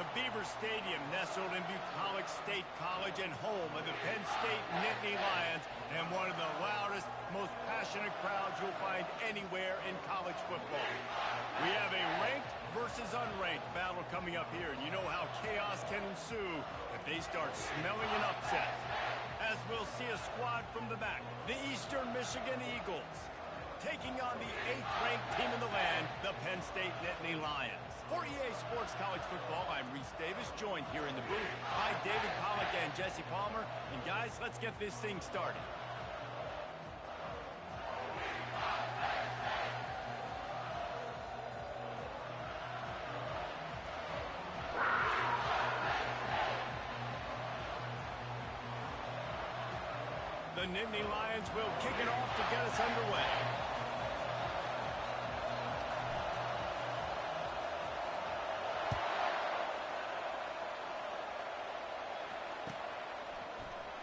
to Beaver Stadium, nestled in Bucolic State College and home of the Penn State Nittany Lions, and one of the loudest, most passionate crowds you'll find anywhere in college football. We have a ranked versus unranked battle coming up here, and you know how chaos can ensue if they start smelling an upset. As we'll see a squad from the back, the Eastern Michigan Eagles, taking on the 8th-ranked team in the land, the Penn State Nittany Lions. For EA Sports College Football, I'm Reese Davis, joined here in the booth by David Pollack and Jesse Palmer. And guys, let's get this thing started. The Nittany Lions will kick it off to get us underway.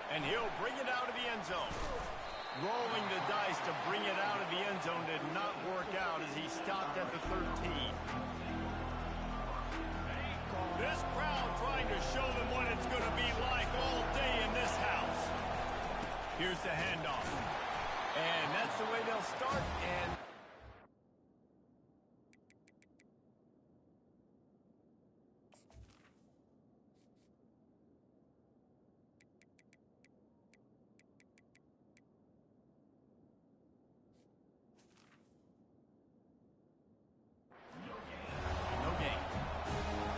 And he'll bring it out of the end zone. Rolling the dice to bring it out of the end zone did not work out as he stopped at the 13. This crowd trying to show them what it's going to be like all day in this house. Here's the handoff. And that's the way they'll start. And no gain.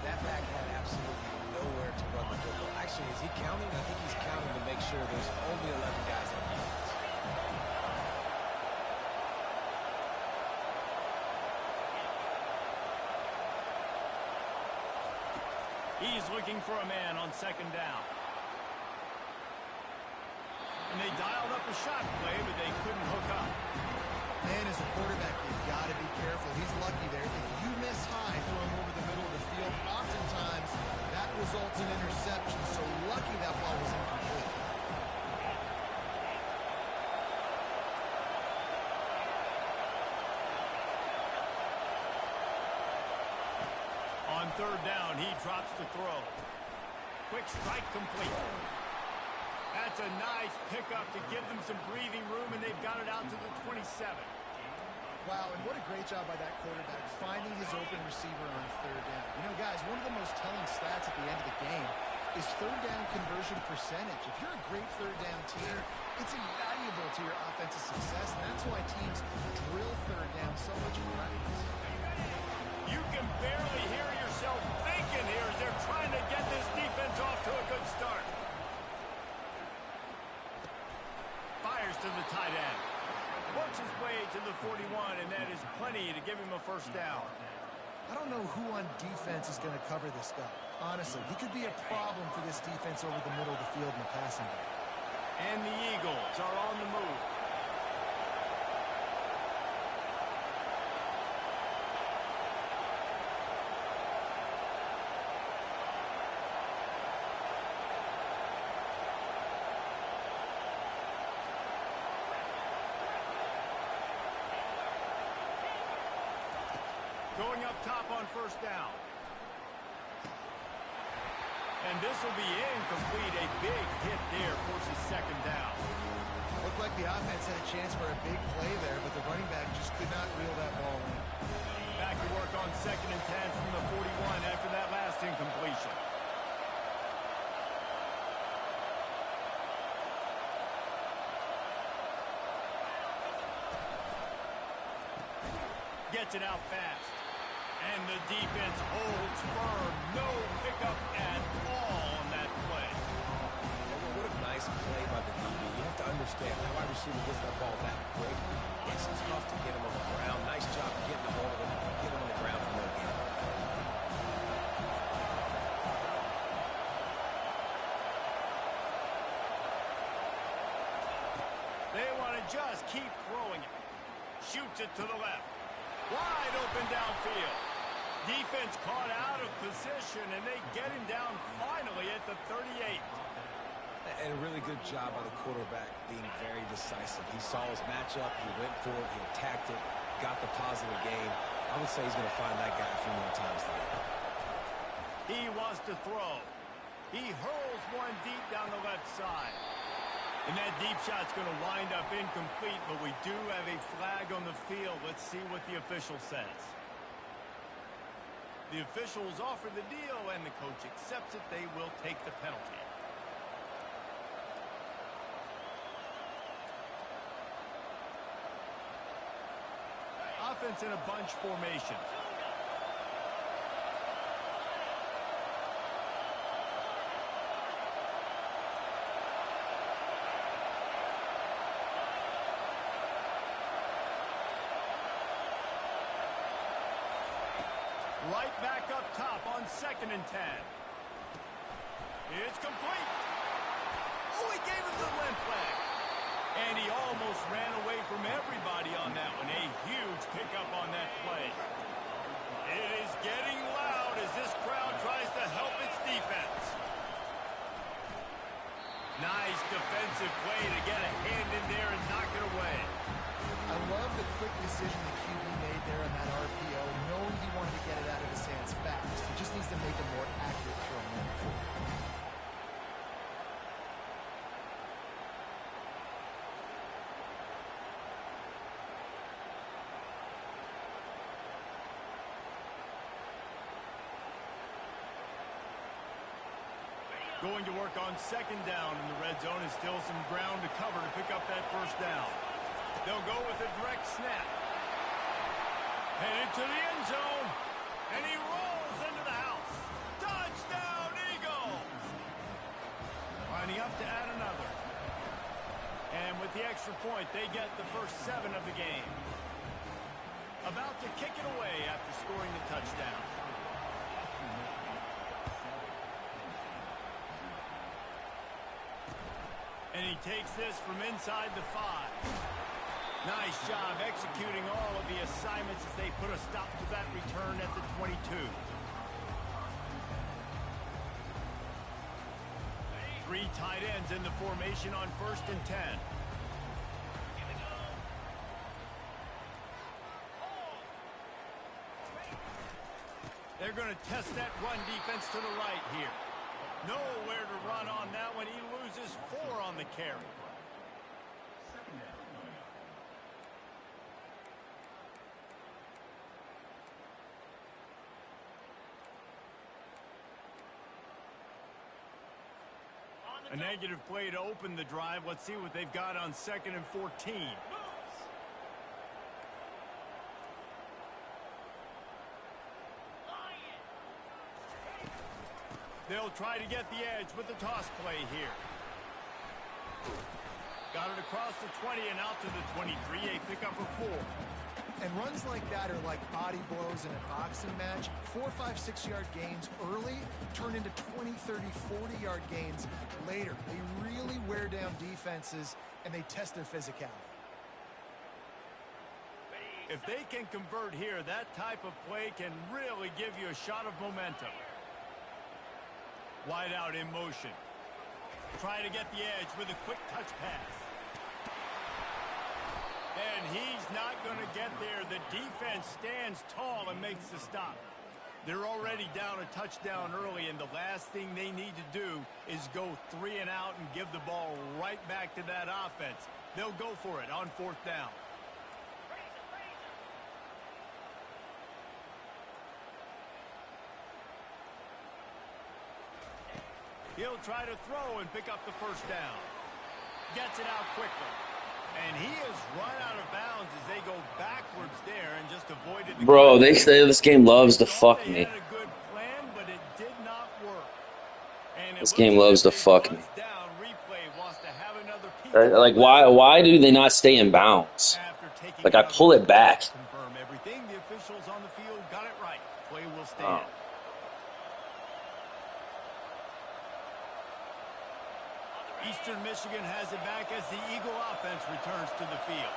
That back had absolutely nowhere to run the football. Actually, is he counting? I think he's counting to make sure there's only 11 guys on defense. He's looking for a man on 2nd down. And they dialed up a shot play, but they couldn't hook up. Man, as a quarterback, you've got to be careful. He's lucky there. If you miss high, throw him over the middle of the field, oftentimes that results in interception. So lucky that ball was incomplete. On 3rd down, he drops the throw. Quick strike complete. That's a nice pickup to give them some breathing room, and they've got it out to the 27. Wow, and what a great job by that quarterback, finding his open receiver on 3rd down. You know, guys, one of the most telling stats at the end of the game is 3rd down conversion percentage. If you're a great 3rd down team, it's invaluable to your offensive success, and that's why teams drill 3rd down so much in practice. You can barely hear yourself thinking here as they're trying to get this defense off to a good start. Fires to the tight end. Works his way to the 41, and that is plenty to give him a 1st down. I don't know who on defense is going to cover this guy. Honestly, he could be a problem for this defense over the middle of the field in the passing game. And the Eagles are on the move. Going up top on 1st down. And this will be incomplete. A big hit there forces 2nd down. Looked like the offense had a chance for a big play there, but the running back just could not reel that ball in. Back to work on 2nd and 10 from the 41 after that last incompletion. Gets it out fast. And the defense holds firm. No pickup at all on that play. What a nice play by the DB. You have to understand how wide receiver gets that ball that quick. It's tough to get him on the ground. Nice job getting a hold of him. Get him on the ground from there again. They want to just keep throwing it. Shoots it to the left. Wide open downfield. Defense caught out of position, and they get him down finally at the 38. And a really good job by the quarterback being very decisive. He saw his matchup, he went for it, he attacked it, got the positive gain. I would say he's going to find that guy a few more times today. He wants to throw. He hurls one deep down the left side. And that deep shot's going to wind up incomplete, but we do have a flag on the field. Let's see what the official says. The officials offer the deal, and the coach accepts it. They will take the penalty. Offense in a bunch formation. Right back up top on 2nd and 10. It's complete. Oh, he gave him the limp leg. And he almost ran away from everybody on that one. A huge pickup on that play. It is getting loud as this crowd tries to help its defense. Nice defensive play to get a hand in there and knock it away. I love the quick decision the QB made there on that RPO, knowing he wanted to get it out of his hands fast. He just needs to make a more accurate throw moving forward. Going to work on 2nd down in the red zone, and still some ground to cover to pick up that 1st down. They'll go with a direct snap. Headed to the end zone, and he rolls into the house. Touchdown, Eagles! Lining up to add another. And with the extra point, they get the first 7 of the game. About to kick it away after scoring the touchdown. And he takes this from inside the 5. Nice job executing all of the assignments as they put a stop to that return at the 22. Three tight ends in the formation on 1st and 10. They're going to test that run defense to the right here. Nowhere to run on that one. He loses 4 on the carry. A negative play to open the drive. Let's see what they've got on 2nd and 14. They'll try to get the edge with the toss play here. Got it across the 20 and out to the 23. A pickup of 4. And runs like that are like body blows in a boxing match. 4, 5, 6-yard gains early turn into 20, 30, 40-yard gains later. They really wear down defenses, and they test their physicality. If they can convert here, that type of play can really give you a shot of momentum. Wide out in motion. Try to get the edge with a quick touch pass. And he's not going to get there. The defense stands tall and makes the stop. They're already down a touchdown early, and the last thing they need to do is go 3 and out and give the ball right back to that offense. They'll go for it on 4th down. He'll try to throw and pick up the 1st down. Gets it out quickly. And he is run out of bounds as they go backwards there and just avoided the Bro, they say this game loves to fuck me. This game loves to fuck me. Like, why do they not stay in bounds? Like, I pull it back. Everything. The officials on the field got it right. Play will stand. Eastern Michigan has it back as the Eagle offense returns to the field.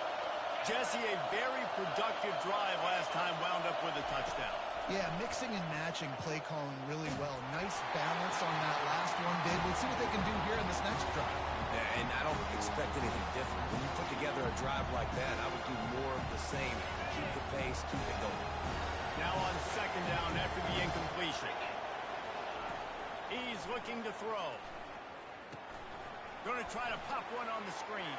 Jesse, a very productive drive last time, wound up with a touchdown. Yeah, mixing and matching play calling really well. Nice balance on that last one, Dave. Let's see what they can do here in this next drive. Yeah, and I don't expect anything different. When you put together a drive like that, I would do more of the same. Keep the pace, keep it going. Now on 2nd down after the incompletion. He's looking to throw. Going to try to pop one on the screen.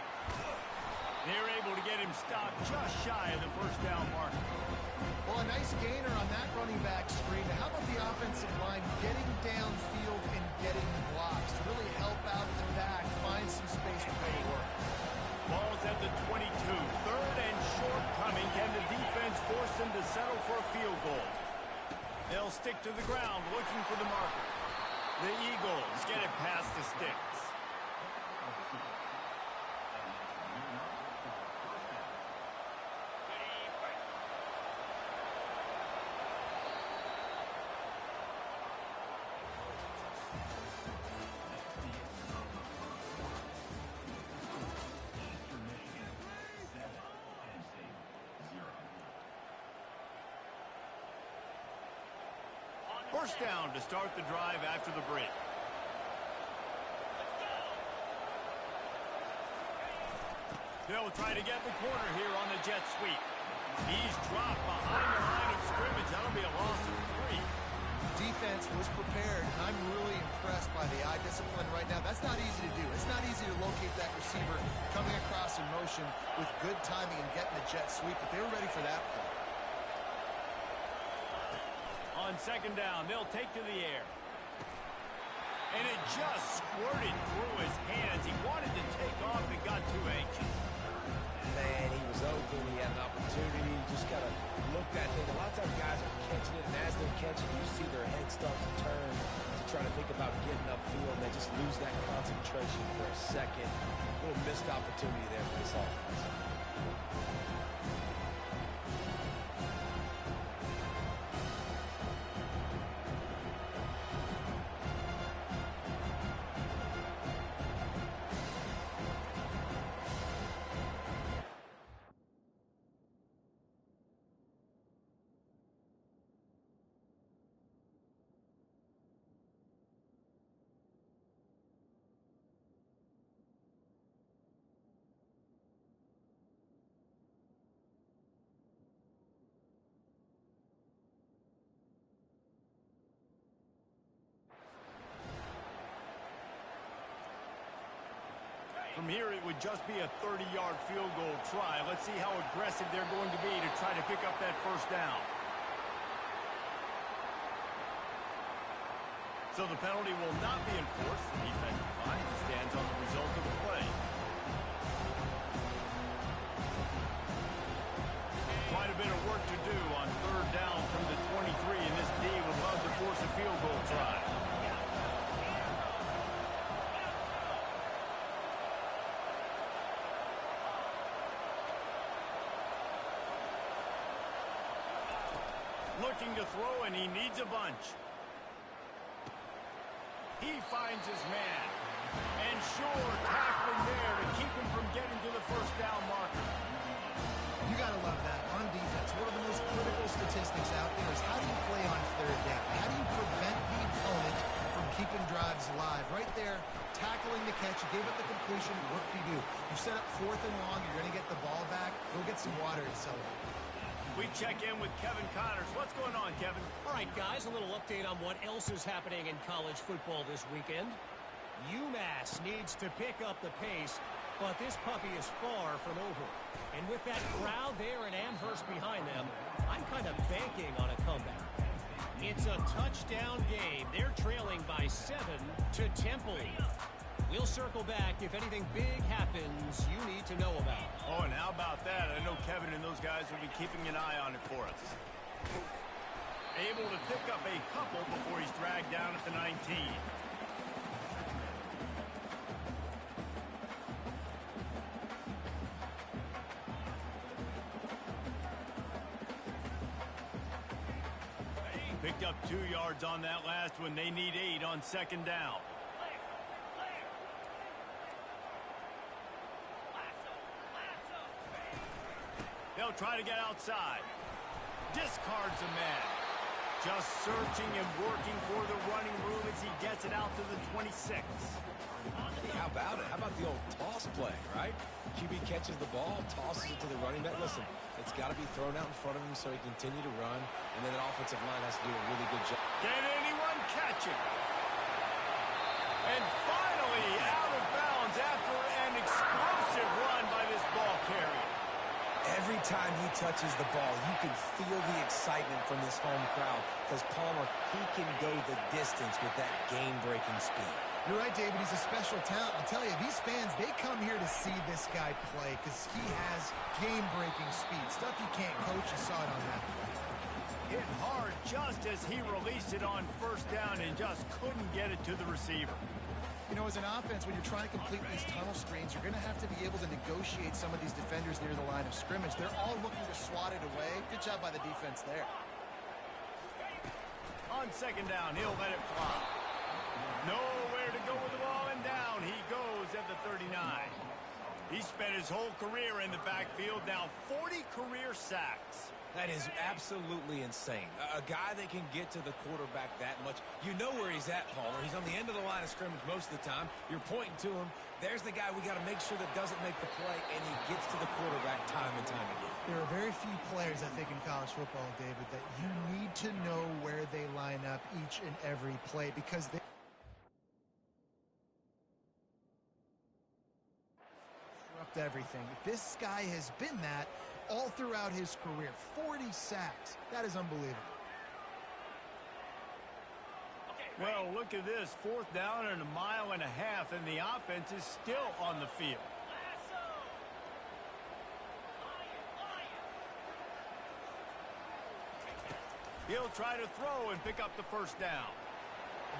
They're able to get him stopped just shy of the first down mark. Well, a nice gainer on that running back screen. How about the offensive line getting downfield and getting blocks to really help out the back, find some space to go to work? Ball's at the 22. Third and short coming. Can the defense force them to settle for a field goal? They'll stick to the ground looking for the marker. The Eagles get it past the sticks. First down to start the drive after the break. They'll try to get the corner here on the jet sweep. He's dropped behind the line of scrimmage. That'll be a loss of 3. Defense was prepared, and I'm really impressed by the eye discipline right now. That's not easy to do. It's not easy to locate that receiver coming across in motion with good timing and getting the jet sweep, but they were ready for that play. On second down, they'll take to the air. And it just squirted through his hands. He wanted to take off and got too anxious. Man, he was open. He had an opportunity. He just got to look that thing. A lot of times guys are catching it, and as they're catching it, you see their head start to turn to try to think about getting upfield, and they just lose that concentration for a second. A little missed opportunity there for this offense. From here, it would just be a 30-yard field goal try. Let's see how aggressive they're going to be to try to pick up that first down. So the penalty will not be enforced. The defensive line stands on the result of the play. Quite a bit of work to do on third down from the 23, and this D would love to force a field goal try. Looking to throw, and he needs a bunch. He finds his man. And sure, tackling there to keep him from getting to the first down marker. You got to love that. On defense, one of the most critical statistics out there is how do you play on third down? How do you prevent the opponent from keeping drives alive? Right there, tackling the catch, you gave up the completion, what do you do? You set up fourth and long, you're going to get the ball back, go get some water and celebrate. We check in with Kevin Connors. What's going on, Kevin? All right, guys, a little update on what else is happening in college football this weekend. UMass needs to pick up the pace, but this puppy is far from over. And with that crowd there in Amherst behind them, I'm kind of banking on a comeback. It's a touchdown game. They're trailing by 7 to Temple. We'll circle back if anything big happens you need to know about. Oh, and how about that? I know Kevin and those guys will be keeping an eye on it for us. Able to pick up a couple before he's dragged down at the 19. Picked up 2 yards on that last one. They need 8 on second down. They'll try to get outside. Discards a man. Just searching and working for the running room as he gets it out to the 26. Hey, how about it? How about the old toss play, right? QB catches the ball, tosses it to the running back. Listen, it's got to be thrown out in front of him so he can continue to run, and then the offensive line has to do a really good job. Can anyone catch it? And finally out of bounds after an explosive run by this ball carrier. Every time he touches the ball, you can feel the excitement from this home crowd because Palmer, he can go the distance with that game-breaking speed. You're right, David. He's a special talent. I'll tell you, these fans, they come here to see this guy play because he has game-breaking speed. Stuff you can't coach. You saw it on that play. Hit hard just as he released it on first down and just couldn't get it to the receiver. You know, as an offense, when you're trying to complete these tunnel screens, you're going to have to be able to negotiate some of these defenders near the line of scrimmage. They're all looking to swat it away. Good job by the defense there. On second down, he'll let it fly. Nowhere to go with the ball, and down he goes at the 39. He spent his whole career in the backfield, now 40 career sacks. That is absolutely insane. A guy that can get to the quarterback that much. You know where he's at, Palmer. He's on the end of the line of scrimmage most of the time. You're pointing to him. There's the guy we got to make sure that doesn't make the play, and he gets to the quarterback time and time again. There are very few players, I think, in college football, David, that you need to know where they line up each and every play because they disrupt everything. This guy has been that all throughout his career. 40 sacks. That is unbelievable. Well, look at this. Fourth down and 1.5 miles, and the offense is still on the field. He'll try to throw and pick up the first down.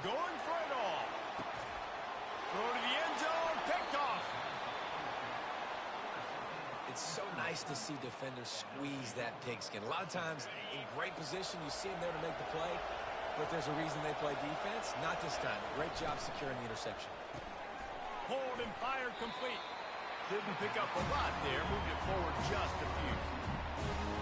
Going for it all. Throw to the end zone. Picked off. It's so nice to see defenders squeeze that pigskin. A lot of times, in great position, you see them there to make the play, but there's a reason they play defense. Not this time. Great job securing the interception. Hold and fire complete. Didn't pick up a lot there. Moved it forward just a few.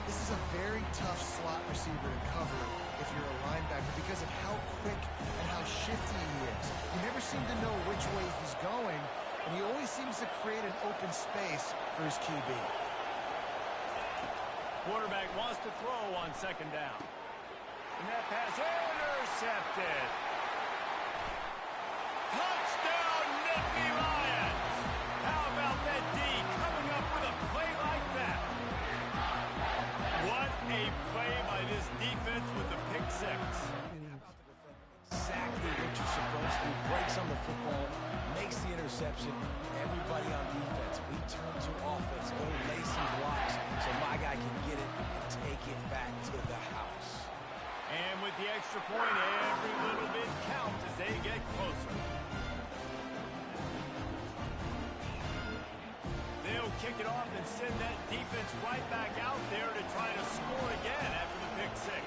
This is a very tough slot receiver to cover if you're a linebacker because of how quick and how shifty he is. You never seem to know which way he's going, and he always seems to create an open space for his QB. Quarterback wants to throw on second down. And that pass intercepted. Touchdown, Nittany Lions! How about that D coming up with a play like that? What a play by this defense with the pick six. Exactly what you're supposed to. Breaks on the football, makes the interception. Everybody on defense, we turn to offense, go lay some blocks so my guy can get it and take it back to the house. And with the extra point, every little bit counts as they get closer. They'll kick it off and send that defense right back out there to try to score again after the pick six.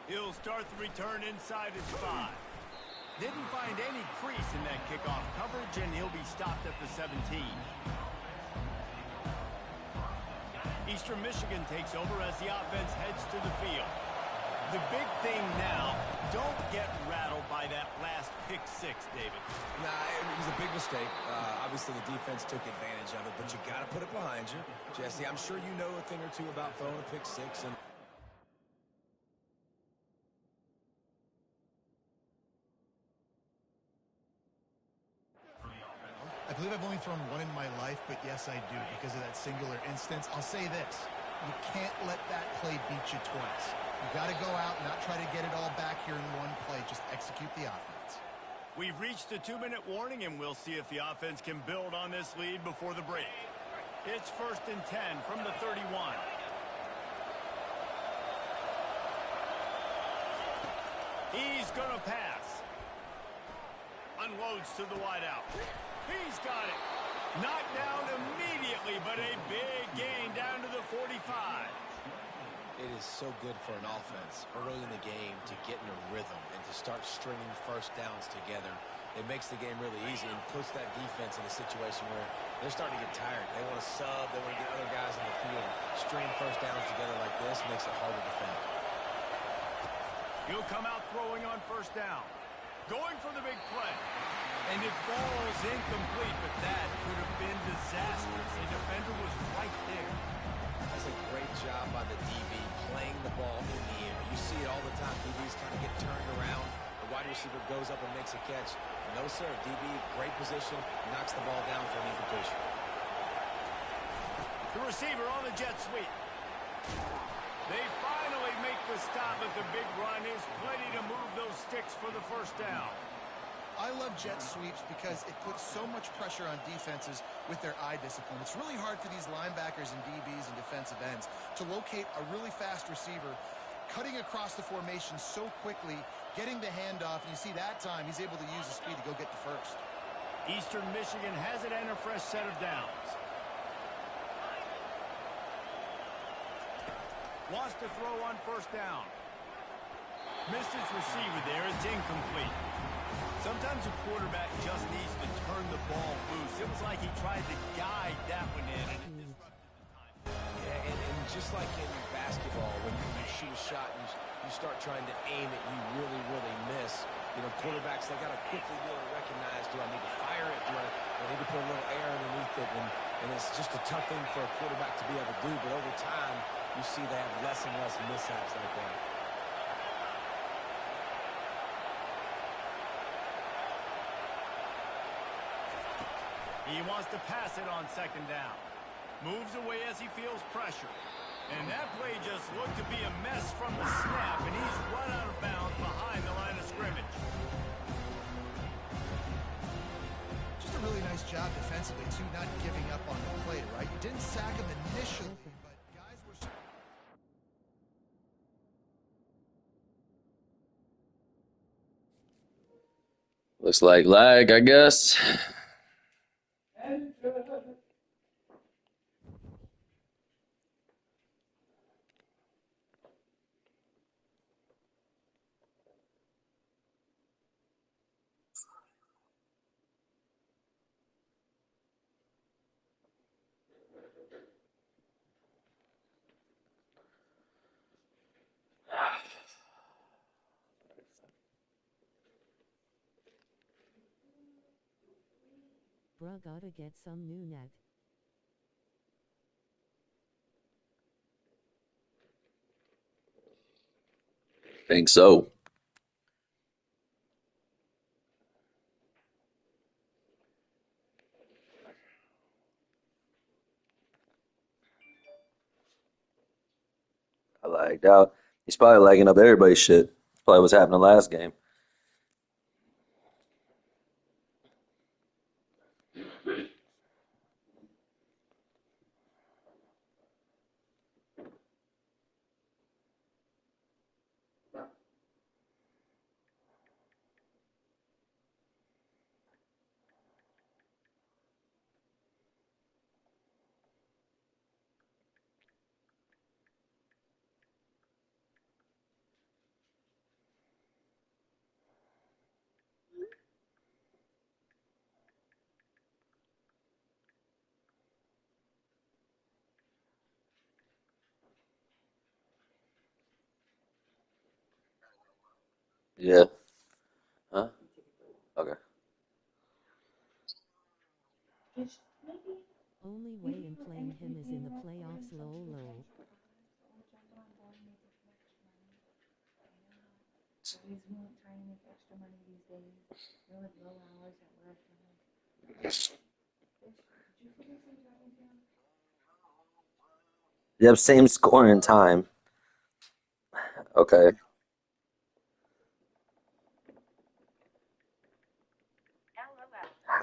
He'll start the return inside his 5. Didn't find any crease in that kickoff coverage, and he'll be stopped at the 17. Eastern Michigan takes over as the offense heads to the field. The big thing now, don't get rattled by that last pick six, David. Nah, it was a big mistake. Obviously, the defense took advantage of it, but you got to put it behind you. Jesse, I'm sure you know a thing or two about throwing a pick six. And I believe I've only thrown one in my life, but yes, I do, because of that singular instance. I'll say this. You can't let that play beat you twice. You got to go out and not try to get it all back here in one play. Just execute the offense. We've reached the 2-minute warning, and we'll see if the offense can build on this lead before the break. It's 1st and 10 from the 31. He's going to pass. Unloads to the wideout. He's got it. Knocked down immediately, but a big gain down to the 45. it is so good for an offense early in the game to get in a rhythm and to start stringing first downs together. It makes the game really easy and puts that defense in a situation where they're starting to get tired. They want to sub. They want to get other guys in the field. Stringing first downs together like this makes it hard to defend. He'll come out throwing on first down. Going for the big play. And it falls incomplete, but that could have been disastrous. The defender was right there. That's a great job by the DB playing the ball in the air. You see it all the time. DBs kind of get turned around. The wide receiver goes up and makes a catch. No, sir. DB, great position, knocks the ball down for an incompletion. The receiver on the jet sweep. They finally make the stop at the big run. Is plenty to move those sticks for the first down. I love jet sweeps because it puts so much pressure on defenses with their eye discipline. It's really hard for these linebackers and DBs and defensive ends to locate a really fast receiver cutting across the formation so quickly, getting the handoff, and you see that time he's able to use his speed to go get the first. Eastern Michigan has it and a fresh set of downs. Wants to throw on first down. Missed his receiver there. It's incomplete. Sometimes a quarterback just needs to turn the ball loose. It was like he tried to guide that one in, and it disrupted the time. Yeah, and just like in basketball, when you shoot a shot and you start trying to aim it, you really, really miss. You know, quarterbacks, they got to quickly be able to recognize, do I need to fire it? Do I need to put a little air underneath it? And it's just a tough thing for a quarterback to be able to do. But over time, you see they have less and less mishaps like that. He wants to pass it on second down. Moves away as he feels pressure. And that play just looked to be a mess from the snap, and he's run out of bounds behind the line of scrimmage. Just a really nice job defensively, too, not giving up on the play, right? You didn't sack him initially, but guys were... Looks like lag, I guess. Bruh gotta get some new net. Think so. I lagged out. He's probably lagging up everybody's shit. Probably what's happening last game. Yeah. Huh? Okay. Only way in playing him is in the playoffs. Lol. Yep, same score and time. Okay.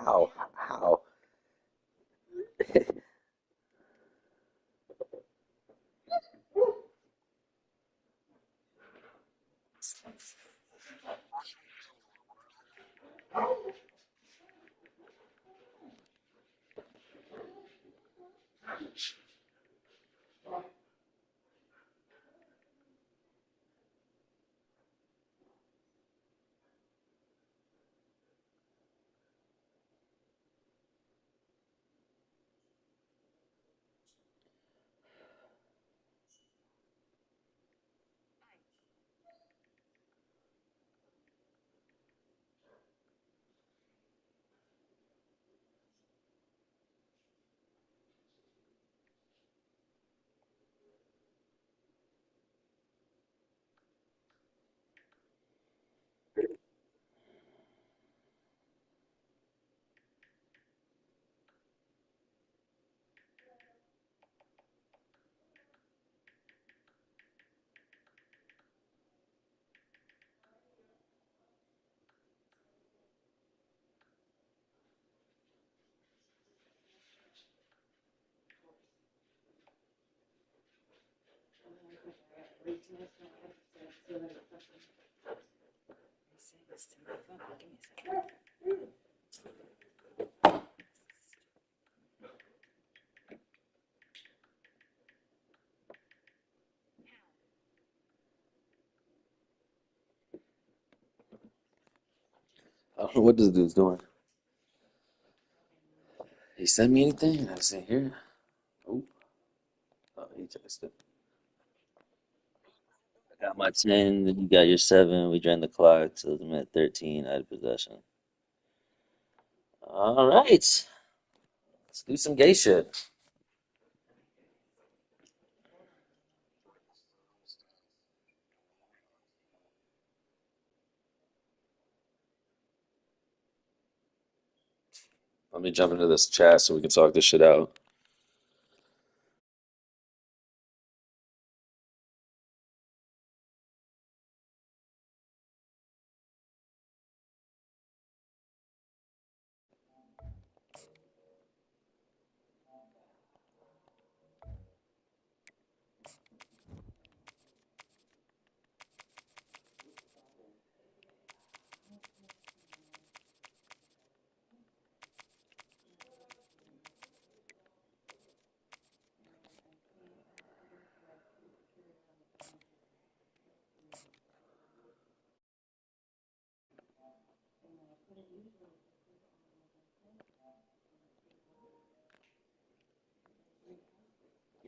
How? How? I don't know what this dude's doing. He sent me anything? I see here. Oh, he texted. I got my 10, then you got your 7. We drained the clock till the minute 13 out of possession. All right. Let's do some gay shit. Let me jump into this chat so we can talk this shit out.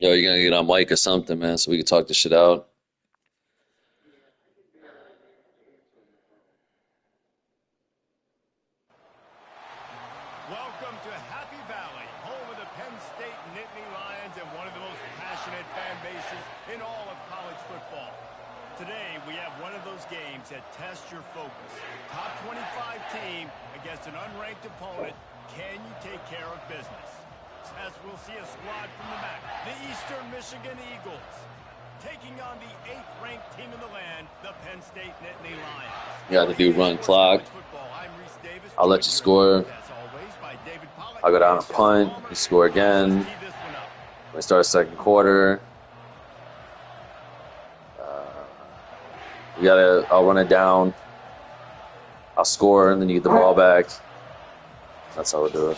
Yo, you're gonna get on mic or something, man, so we can talk this shit out. Welcome to Happy Valley, home of the Penn State Nittany Lions and one of the most passionate fan bases in all of college football. Today, we have one of those games that tests your focus. Top 25 team against an unranked opponent. Can you take care of business? As we'll see a squad from the MAC, the Eastern Michigan Eagles, taking on the 8th-ranked team in the land, the Penn State Nittany Lions. You got to do run clock. I'll let you score. I'll go down a punt. You score again. We start second quarter. I'll run it down. I'll score, and then you get the ball back. That's how we'll do it.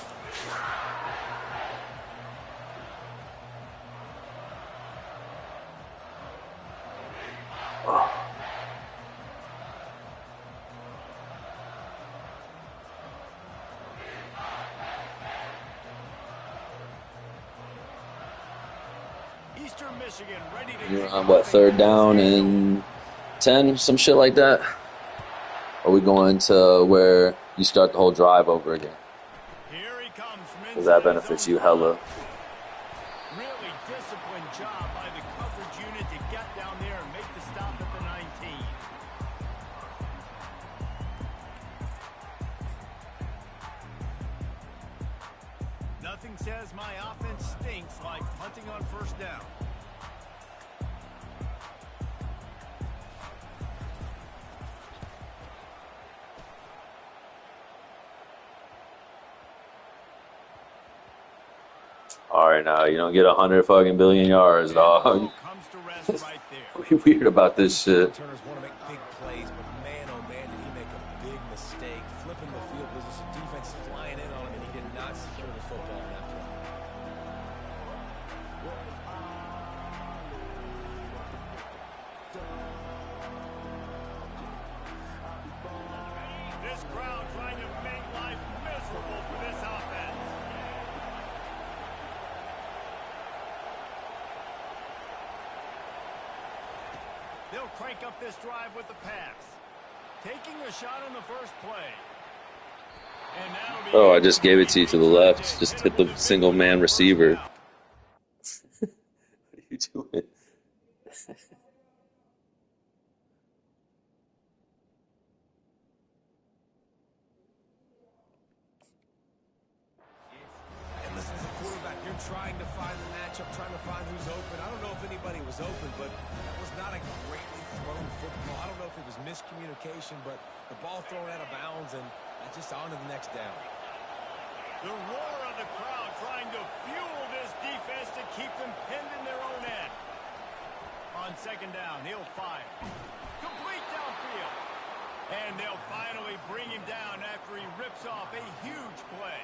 Eastern Michigan ready to You're on what, 3rd down and 10, some shit like that? Or are we going to where you start the whole drive over again? Here he comes from Because that benefits you hella. Really disciplined job by the coverage unit to get down there and make the stop at the 19. Nothing says my offense stinks like punting on 1st down. All right, now you don't get 100 fucking billion yards, dog. Comes to rest right there. We weird about this shit. Returners want to make big plays, but man, oh man, did he make a big mistake. Flipping the field position, defense flying in on him, and he did not secure the football in that play. This crowd trying to make life miserable for this offense. They'll crank up this drive with the pass. Taking a shot on the first play. And that'll be Oh, I just gave it to you to the left. Just hit the single man receiver. What are you doing? And listen, as a quarterback, you're trying to find the matchup, trying to find who's open. I don't know if anybody was open, but that was not a greatly thrown football. I don't know if it was miscommunication, but the ball thrown out of bounds and just on to the next down. The roar of the crowd trying to fuel this defense to keep them pinned in their own end. On second down, he'll fire. Complete downfield. And they'll finally bring him down after he rips off a huge play.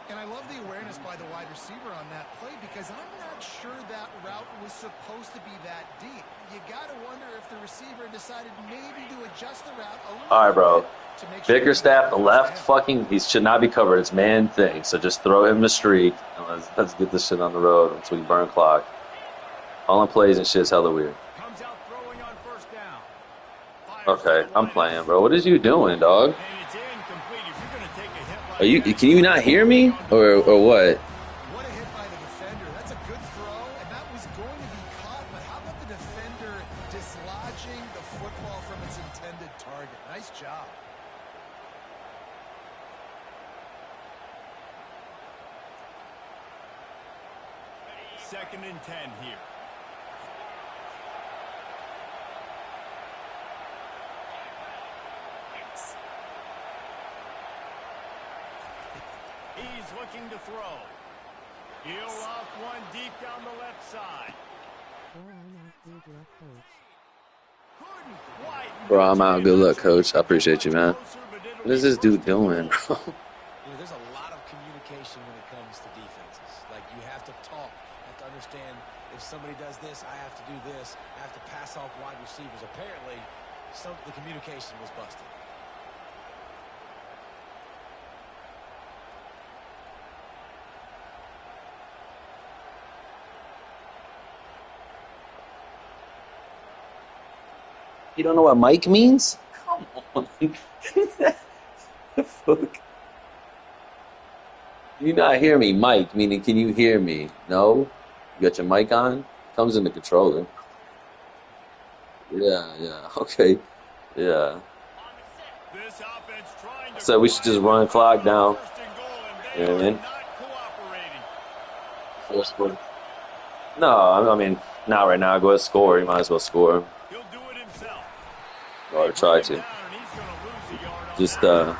And I love the awareness by the wide receiver on that play because I'm not sure that route was supposed to be that deep. You got to wonder if the receiver decided maybe to adjust the route a little All right, bro. bit to make sure Bickerstaff, the left, he should not be covered. It's man thing. So just throw him the streak. And let's get this shit on the road until we burn clock. Calling plays and shit's hella weird. Comes out throwing on first down. Okay, I'm playing, bro. What is you doing, dog? And it's incomplete. If you're going to take a hit like Are you? that, Can you not hear me, or what? What a hit by the defender. That's a good throw, and that was going to be caught, but how about the defender dislodging the football from its intended target? Nice job. Second and 10 here. He's looking to throw. He'll loft one deep down the left side. Couldn't quite Bro, I'm out. Good luck, coach. I appreciate you, man. closer, but it'll What is be this dude first and doing, goal. bro? There's a lot of communication when it comes to defenses. Like, you have to talk. You have to understand if somebody does this, I have to do this. I have to pass off wide receivers. Apparently, the communication was busted. You don't know what Mike means? Come on. The fuck? Do you not hear me? Mike, meaning can you hear me? No? You got your mic on? Comes in the controller. Yeah, okay. Yeah. This offense trying to So we should just run clock down. first and goal, and You know what I they are mean? not cooperating. No, I mean, not right now. Go ahead and score. You might as well score. He'll do it himself. Or try to. Down, and he's gonna lose a yard on Just, that. And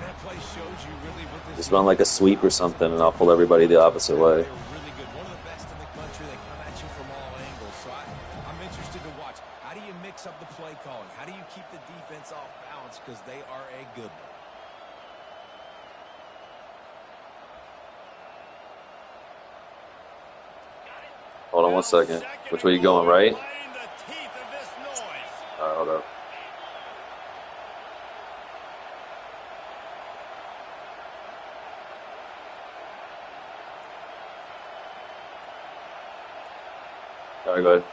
that play shows you really what this just run like a sweep or something, and I'll pull everybody the opposite way. They're really good. One of the best in the country. They come at you from all angles. So I'm interested to watch. How do you mix up the play calling? How do you keep the defense off balance? Because they are a good one. Hold on one second. Which way you going, right? Biting the teeth of this noise. All right, hold up. All right, go ahead.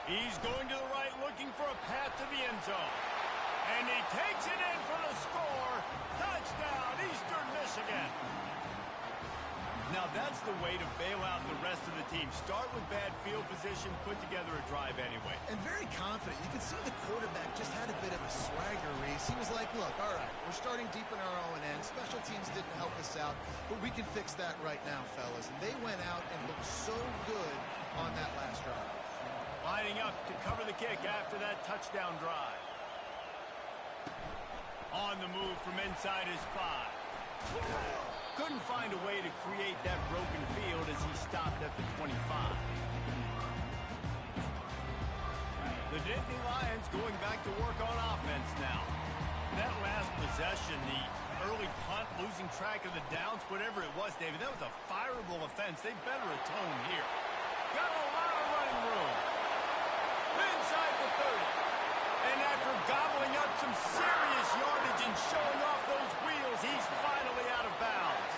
He's going to the right, looking for a path to the end zone. And he takes it in for the score. Touchdown, Eastern Michigan. Now that's the way to bail out the rest of the team. Start with bad field position, put together a drive anyway. And very confident. You can see the quarterback just had a bit of a swagger race. He was like, look, all right, we're starting deep in our own end. Special teams didn't help us out, but we can fix that right now, fellas. And they went out and looked so good on that last drive. Lining up to cover the kick after that touchdown drive. On the move from inside his 5. Couldn't find a way to create that broken field as he stopped at the 25. The Nittany Lions going back to work on offense now. That last possession, the early punt, losing track of the downs, whatever it was, David, that was a fireable offense. They better atone here. Got a lot of running room. Inside the 30. And after gobbling up some serious yardage and showing off those wheels, he's finally out of bounds.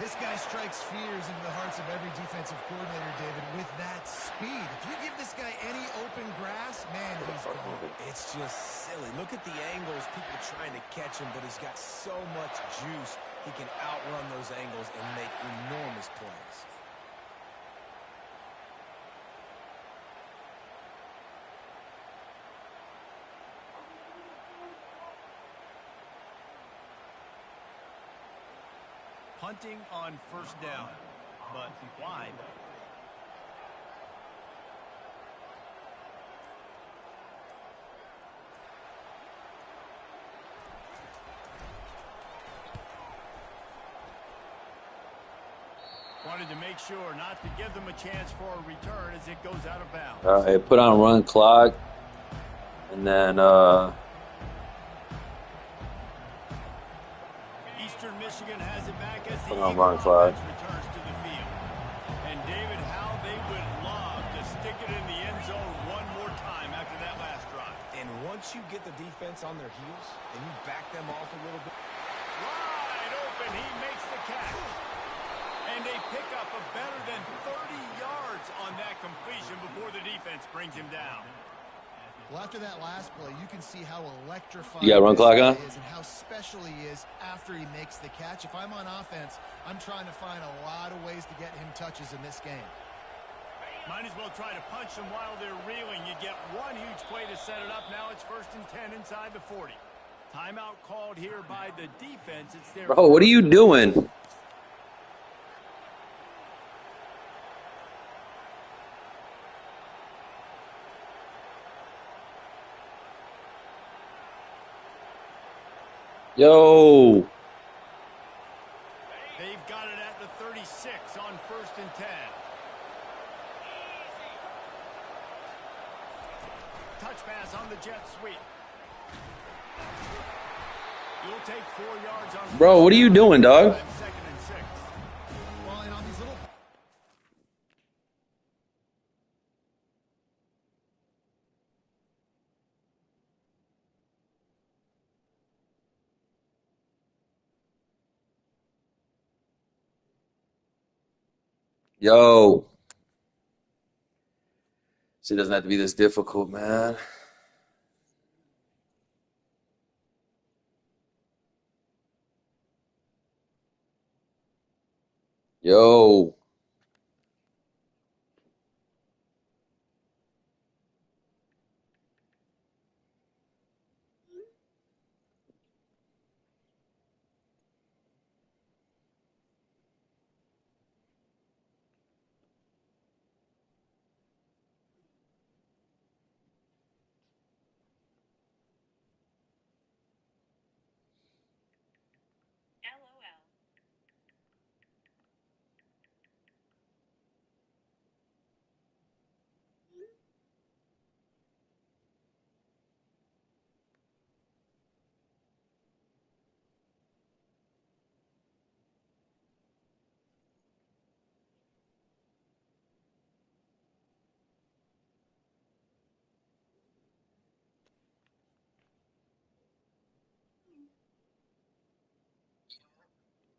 This guy strikes fears into the hearts of every defensive coordinator, David, with that speed. If you give this guy any open grass, man, he's gone. It's just silly. Look at the angles, people trying to catch him, but he's got so much juice. He can outrun those angles and make enormous plays. Punting on first down. But why, though? Wanted to make sure not to give them a chance for a return as it goes out of bounds. All right, put on run clock. And then, Eastern Michigan has it back as the put on Eagle run clock. offense returns to the field. And David, how they would love to stick it in the end zone one more time after that last drive. And once you get the defense on their heels and you back them off a little bit. Wide open, he makes the catch. And they pick up a better than 30 yards on that completion before the defense brings him down. Well, after that last play, you can see how electrifying You got run clock on? is and how special he is after he makes the catch. If I'm on offense, I'm trying to find a lot of ways to get him touches in this game. Might as well try to punch them while they're reeling. You get one huge play to set it up. Now it's 1st and 10 inside the 40. Timeout called here by the defense. It's their Bro, what are you doing? Yo. They've got it at the 36 on 1st and 10. Touch pass on the jet sweep. You'll take 4 yards on. Bro, what are you doing, dog? 2nd and 6. Well, and on these little Yo. See, it doesn't have to be this difficult, man. Yo.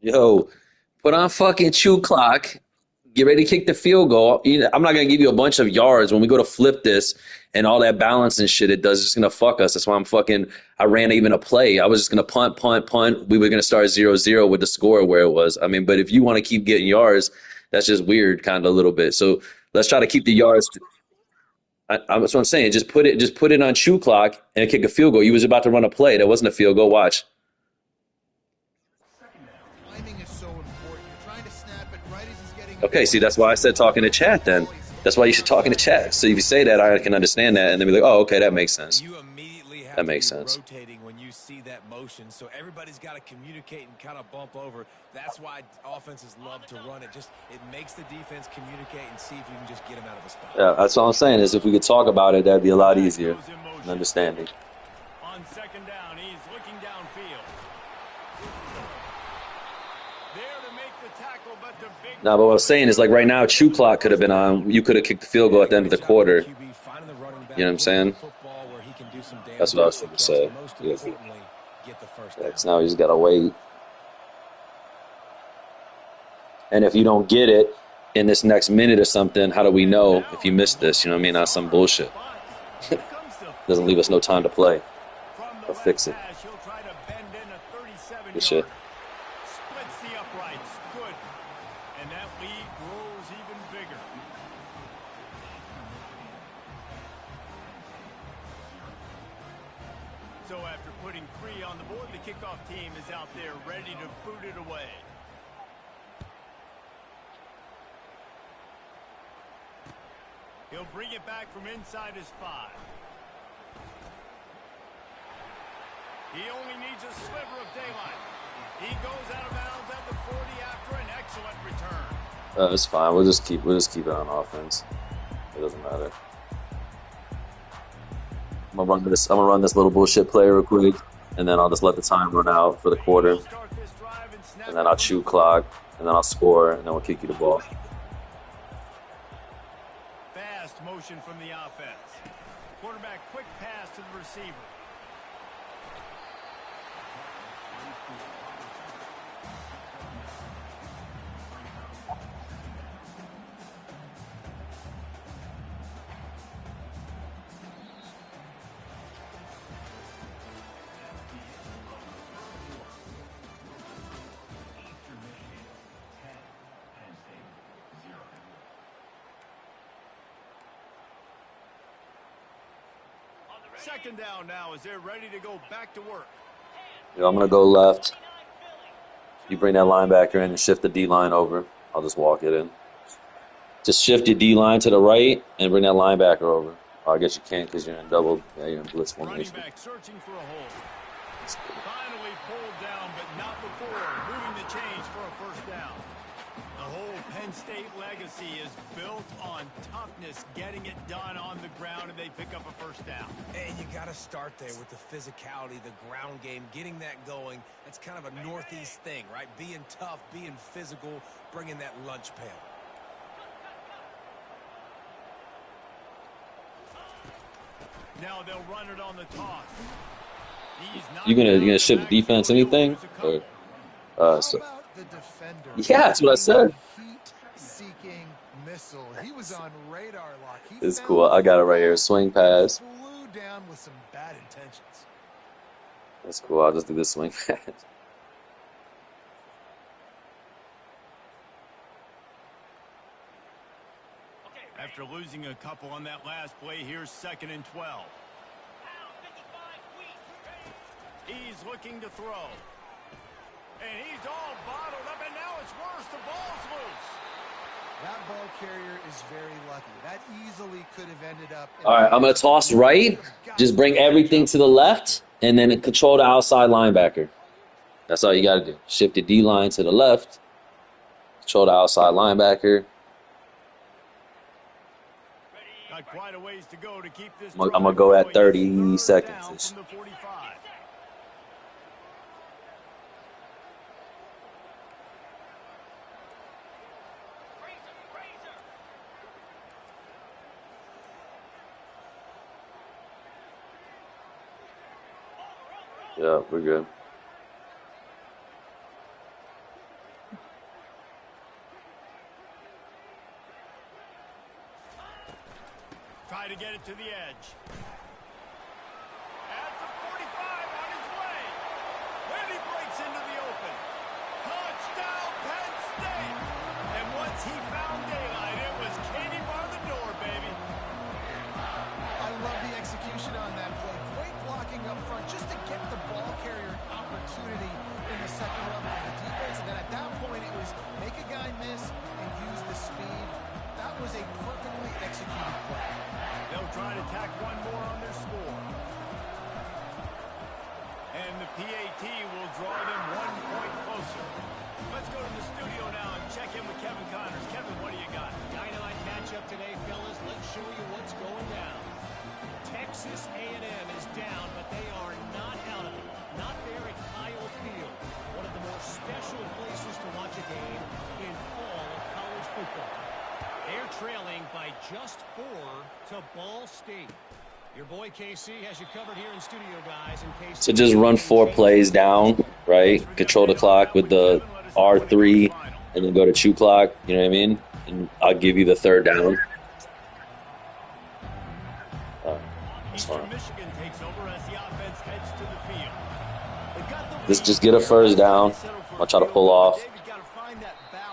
Yo. Put on fucking chew clock. Get ready to kick the field goal. I'm not going to give you a bunch of yards when we go to flip this and all that balance and shit it does. It's going to fuck us. That's why I ran even a play. I was just going to punt. We were going to start 0-0 with the score where it was. I mean, but if you want to keep getting yards, that's just weird kind of a little bit. So let's try to keep the yards. That's what I'm saying. Just put it on chew clock and kick a field goal. You was about to run a play. That wasn't a field goal. Watch. timing is so important. You're trying to snap it right as he's getting. Okay, see, that's why I said talking to chat then. That's why you should talk in the chat. So if you say that, I can understand that, and then be like, oh, okay, that makes sense. You immediately have That to makes be sense. rotating when you see that motion, so everybody's got to communicate and kind of bump over. That's why offenses love to run it. It makes the defense communicate and see if you can just get them out of a spot. Yeah, that's all I'm saying is if we could talk about it, that'd be a lot easier and understanding. On 2nd down, he's looking downfield. There to make the tackle, but the big. Now, but what I was saying is like right now, chew clock could have been on. You could have kicked the field goal at the end of the quarter. You know what I'm saying? That's what I was trying to say. So now you just gotta wait. And if you don't get it in this next minute or something, how do we know if you missed this? You know what I mean? Not some bullshit. Doesn't leave us no time to play or fix it. Good shit. Splits the uprights. Good. And that lead grows even bigger. So after putting 3 on the board, the kickoff team is out there ready to boot it away. He'll bring it back from inside his 5. He only needs a sliver of daylight. He goes out of bounds at the 40 after an excellent return. It's fine. We'll just keep it on offense. It doesn't matter. I'm gonna run this little bullshit play real quick, and then I'll just let the time run out for the quarter, They'll start this drive and snap and then it I'll from chew the 40. clock, and then I'll score, and then we'll kick you the ball. Fast motion from the offense. Quarterback quick pass to the receiver. Second down now as they're ready to go back to work. Yeah, I'm gonna go left. You bring that linebacker in and shift the D line over. I'll just walk it in. Just shift your D line to the right and bring that linebacker over. Oh, I guess you can't because you're in you're in blitz Running formation. back searching for a hole. Finally pulled down, but not before moving the chains for a first down. The whole Penn State legacy is built on toughness, getting it done on the ground, and they pick up a first down. And you got to start there with the physicality, the ground game, getting that going. That's kind of a Northeast thing, right? Being tough, being physical, bringing that lunch pail. Now they'll run it on the toss. You're gonna shift the defense anything? Or How so about the defender? yeah, that's what I said. Heat-seeking missile. He was on radar lock. He It's found cool. I got it right here. Swing pass. flew down with some bad intentions. That's cool. I'll just do this swing pass. After losing a couple on that last play, here's 2nd and 12. He's looking to throw. And he's all bottled up, and now it's worse. The ball's loose. That ball carrier is very lucky. That easily could have ended up. All right, I'm gonna toss right. Just bring everything to the left, and then control the outside linebacker. That's all you got to do. Shift your D line to the left. Control the outside linebacker. Got quite a ways to go to keep this. I'm gonna go at 30 seconds. From the 45. Yeah, we're good. Try to get it to the edge. At the 45 on his way. And he breaks into the open. Touchdown, Penn State. And once he found daylight, it was Katie bar the door, baby. I love the execution on that play. Great blocking up front just to get the ball carrier an opportunity in the second level of the defense. And then at that point, it was make a guy miss and use the speed. That was a perfectly executed play. They'll try to tack one more on their score. And the PAT will draw them 1 point closer. Let's go to the studio now and check in with Kevin Connors. Kevin, what do you got? Dynamite matchup today, fellas. Let's show you what's going down. Texas A&M is down, but they are not out of it. Not there at Kyle Field, one of the more special places to watch a game in all of college football. They're trailing by just 4 to Ball State. Your boy KC has you covered here in studio, guys. In case So just run 4 plays down, right? Control the clock with the R3, and then go to chew clock. You know what I mean? And I'll give you the third down. That's Eastern fine. Michigan takes over as the offense heads to the field. They've got the Let's just get a first down. I'll try to pull off.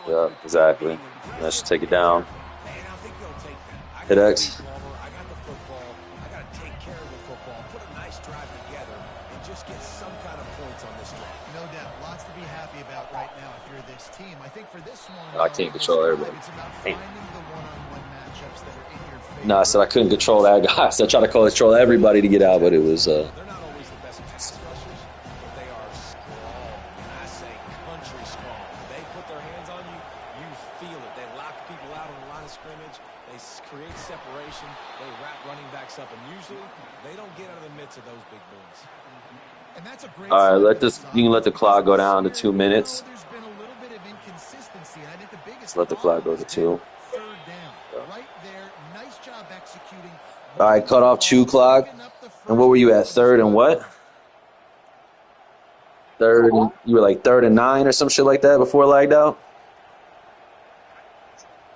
Yeah, exactly. That should take it down. Man, I think they'll take that. I Hit got X. the lead, Palmer. I got the football. I got to take care of the football, put a nice drive together, and just get some kind of points on this drive. No doubt. Lots to be happy about right now if you're this team. I think for this one, I can't control everybody. It's about Damn. finding the one-on-one matchups that are in your favor. No, I said I couldn't control that guy. So I tried to control everybody to get out, but it was They're not always the best pass rushers, but they are strong. And I say country strong. They put their hands on you, You feel it. They lock people out on the line of scrimmage. They create separation. They wrap running backs up. And usually, they don't get out of the midst of those big boys. And that's a great All right, you can let the clock go down to 2 minutes. There's been a little bit of inconsistency, and I think the biggest Let's let the clock go to 2. third down. Right there, nice job executing. All right, cut off chew clock. And what were you at? Third and what? You were like 3rd and 9 or some shit like that before it lagged out?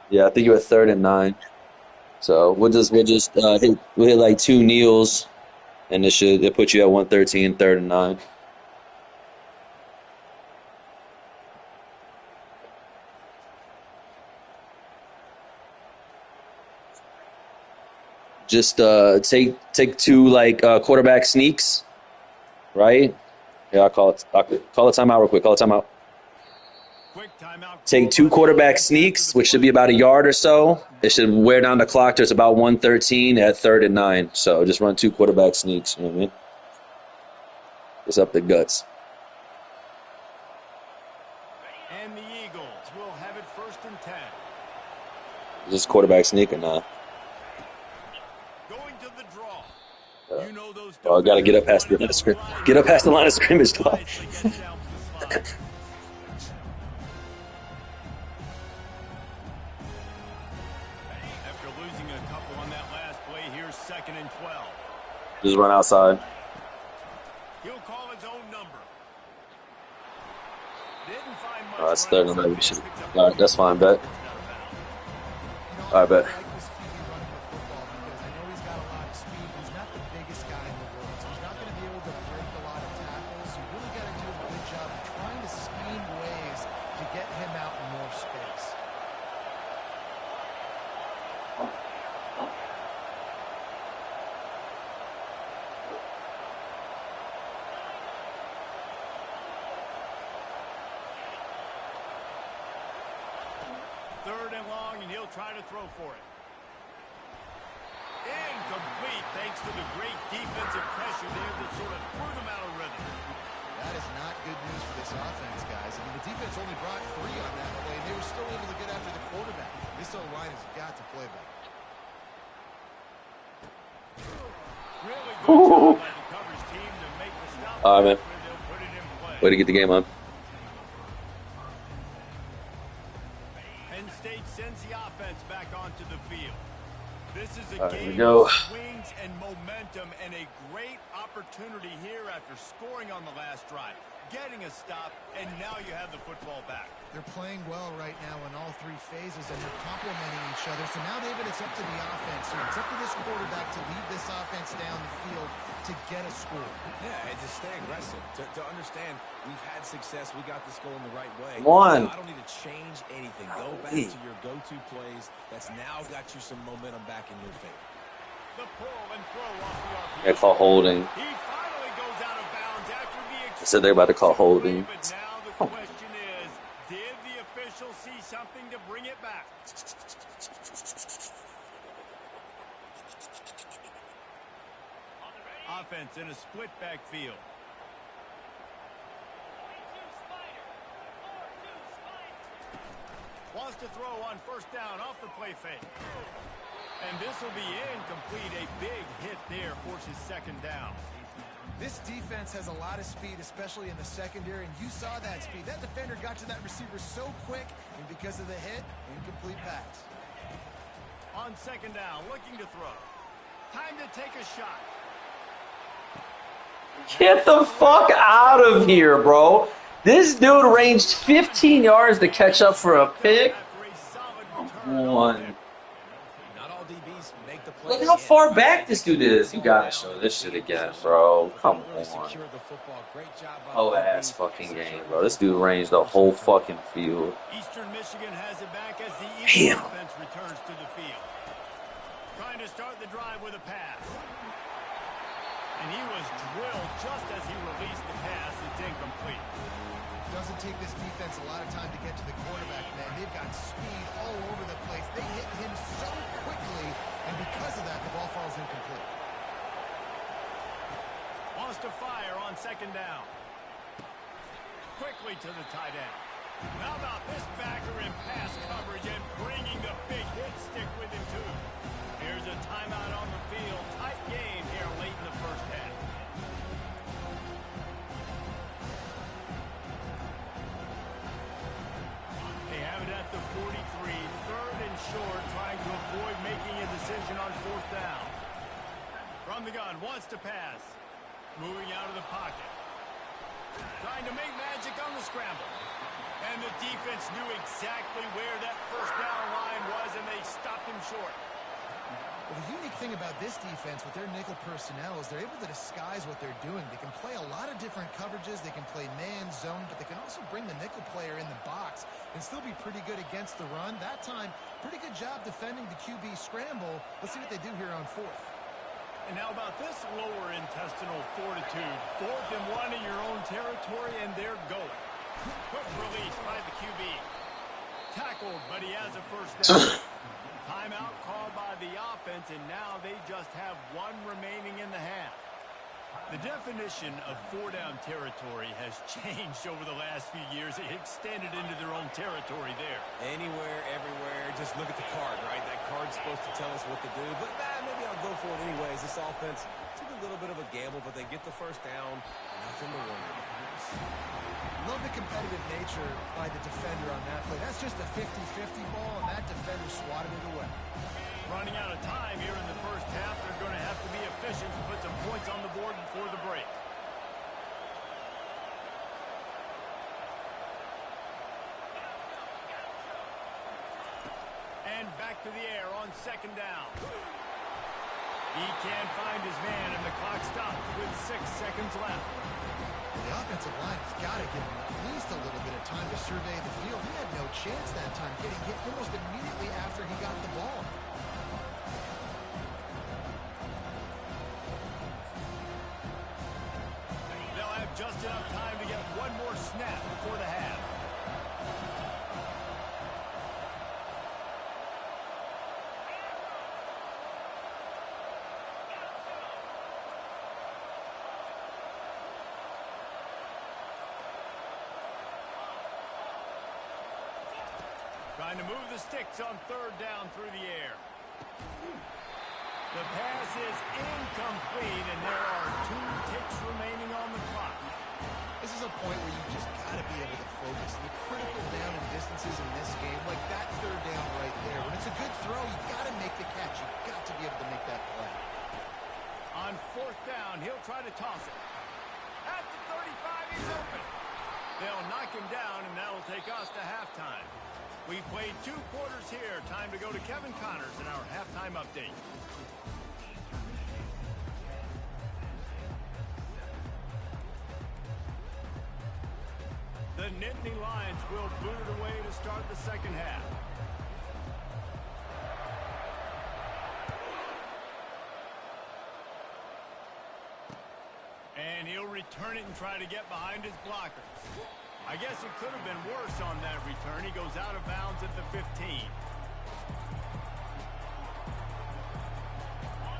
Yeah, I think you were 3rd and 9. So we'll hit like 2 kneels, and it put you at 113, 3rd and 9. Just take 2 like quarterback sneaks, right? Yeah, I'll call a timeout real quick. Call a timeout. Quick timeout. Take 2 quarterback sneaks, which should be about a yard or so. It should wear down the clock to about 113 at 3rd and 9. So just run 2 quarterback sneaks. You know what I mean? It's up the guts. And the Eagles will have it 1st and 10. Is this quarterback sneak or not? Going to the draw. You know those Oh, I gotta get up past the line of scrimmage. Get up past the line of scrimmage, though. After losing a couple on that last play, here's 2nd and 12. Just run outside. He'll call his own number. Didn't find much. Oh, that's 3rd and 11. All right, that's fine, bet. All right, bet. Try to throw for it. Incomplete thanks to the great defensive pressure there that sort of threw them out of rhythm. That is not good news for this offense, guys. I mean, the defense only brought 3 on that play, and they were still able to get after the quarterback. This O-line has got to play better. Really good job by the coverage team to make the stop. All right, man. Put it in play. Way to get the game on. Penn State sends the offense back onto the field. This is a Here we game go. of swings and momentum and a great opportunity here after scoring on the last drive, getting a stop, and now you have the football back. They're playing well right now in all 3 phases, and they're complementing each other. So now, David, it's up to the offense here. It's up to this quarterback to lead this offense down the field to get a score. Yeah, and to stay aggressive, to understand we've had success, we got this goal in the right way. Come on. I don't need to change anything. Go back to your go-to plays. That's now got you some momentum back in your favor. The pull and throw off the RPO. They call holding. He finally goes out of bounds after the They said they're about to call holding. But now the question is, did the official see something to bring it back? Offense in a split backfield. Wants to throw on 1st down off the play fake. And this will be incomplete. A big hit there forces 2nd down. This defense has a lot of speed, especially in the secondary, and you saw that speed. That defender got to that receiver so quick, and because of the hit, incomplete pass. On 2nd down, looking to throw. Time to take a shot. Get the fuck out of here, bro. This dude ranged 15 yards to catch up for a pick. One. Not all DBs make the play. Look how far back this dude is. You gotta show this shit again, bro. Come on. Whole ass fucking game, bro. This dude ranged the whole fucking field. Eastern Michigan has it back as the Eagles offense returns to the field. Trying to start the drive with a pass. And he was drilled just as he released the pass. It's incomplete. Doesn't take this defense a lot of time to get to the quarterback, man. They've got speed all over the place. They hit him so quickly, and because of that, the ball falls incomplete. Wants to fire on 2nd down. Quickly to the tight end. How about this backer in pass coverage and bringing the big hit stick with him, too? Here's a timeout on the field. Tight game here late in the first half. They have it at the 43, third and short, trying to avoid making a decision on fourth down. From the gun, wants to pass. Moving out of the pocket. Trying to make magic on the scramble. And the defense knew exactly where that first down line was, and they stopped him short. Well, the unique thing about this defense with their nickel personnel is they're able to disguise what they're doing. They can play a lot of different coverages. They can play man, zone, but they can also bring the nickel player in the box and still be pretty good against the run. That time, pretty good job defending the QB scramble. Let's see what they do here on fourth. And how about this lower intestinal fortitude? 4th and 1 in your own territory, and they're going. Quick release by the QB. Tackled, but he has a first down. Timeout called by the offense, and now they just have one remaining in the half. The definition of 4-down territory has changed over the last few years. It extended into their own territory there. Anywhere, everywhere. Just look at the card, right? That card's supposed to tell us what to do. But maybe I'll go for it anyways. This offense took a little bit of a gamble, but they get the first down. Nothing to worry about. Love the competitive nature by the defender on that play. That's just a 50-50 ball, and that defender swatted it away. Running out of time here in the first half. They're going to have to be efficient to put some points on the board before the break. And back to the air on second down. He can't find his man, and the clock stops with 6 seconds left. The offensive line has got to give him at least a little bit of time to survey the field. He had no chance that time, getting hit almost immediately after he got the ball. They'll have just enough time to get one more snap before the half. Trying to move the sticks on third down through the air. The pass is incomplete, and there are 2 ticks remaining on the clock. This is a point where you just got to be able to focus. The critical down and distances in this game, like that third down right there. When it's a good throw, you got to make the catch. You've got to be able to make that play. On fourth down, he'll try to toss it. At the 35, he's open. They'll knock him down, and that'll take us to halftime. We've played 2 quarters here. Time to go to Kevin Connors in our halftime update. The Nittany Lions will boot it away to start the second half. And he'll return it and try to get behind his blockers. I guess it could have been worse on that return. He goes out of bounds at the 15.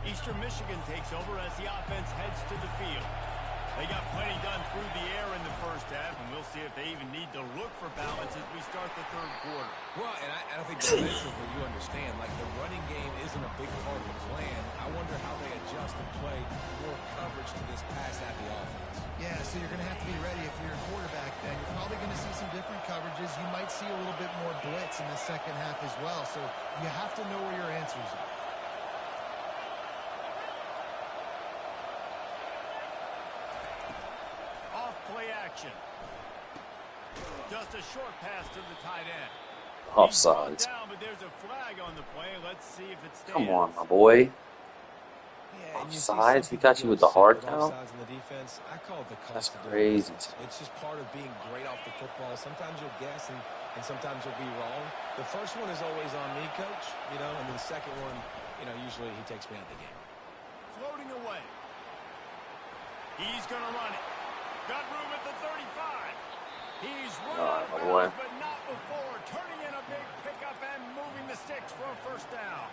Eastern Michigan takes over as the offense heads to the field. They got plenty done through the air in the first half, and we'll see if they even need to look for balance as we start the third quarter. Well, and I think defensively you understand, like the running game isn't a big part of the plan. I wonder how they adjust and play more coverage to this pass-happy offense. Yeah, so you're going to have to be ready if you're a quarterback, then. You're probably going to see some different coverages. You might see a little bit more blitz in the second half as well, so you have to know where your answers are. Off-play action. Just a short pass to the tight end. Offsides. Down, but there's a flag on the play. Let's see if it stands. Come on, my boy. Yeah, Offsides? He got you with the hard count? Offsides in the defense. I call it the That's cost of doing crazy. business. It's just part of being great off the football. Sometimes you'll guess and sometimes you'll be wrong. The first one is always on me, coach, and then the second one, usually he takes me out of the game. Floating away. He's going to run it. Got room at the 35. He's running out of bounds, but not before. Turning in a big pickup and moving the sticks for a first down.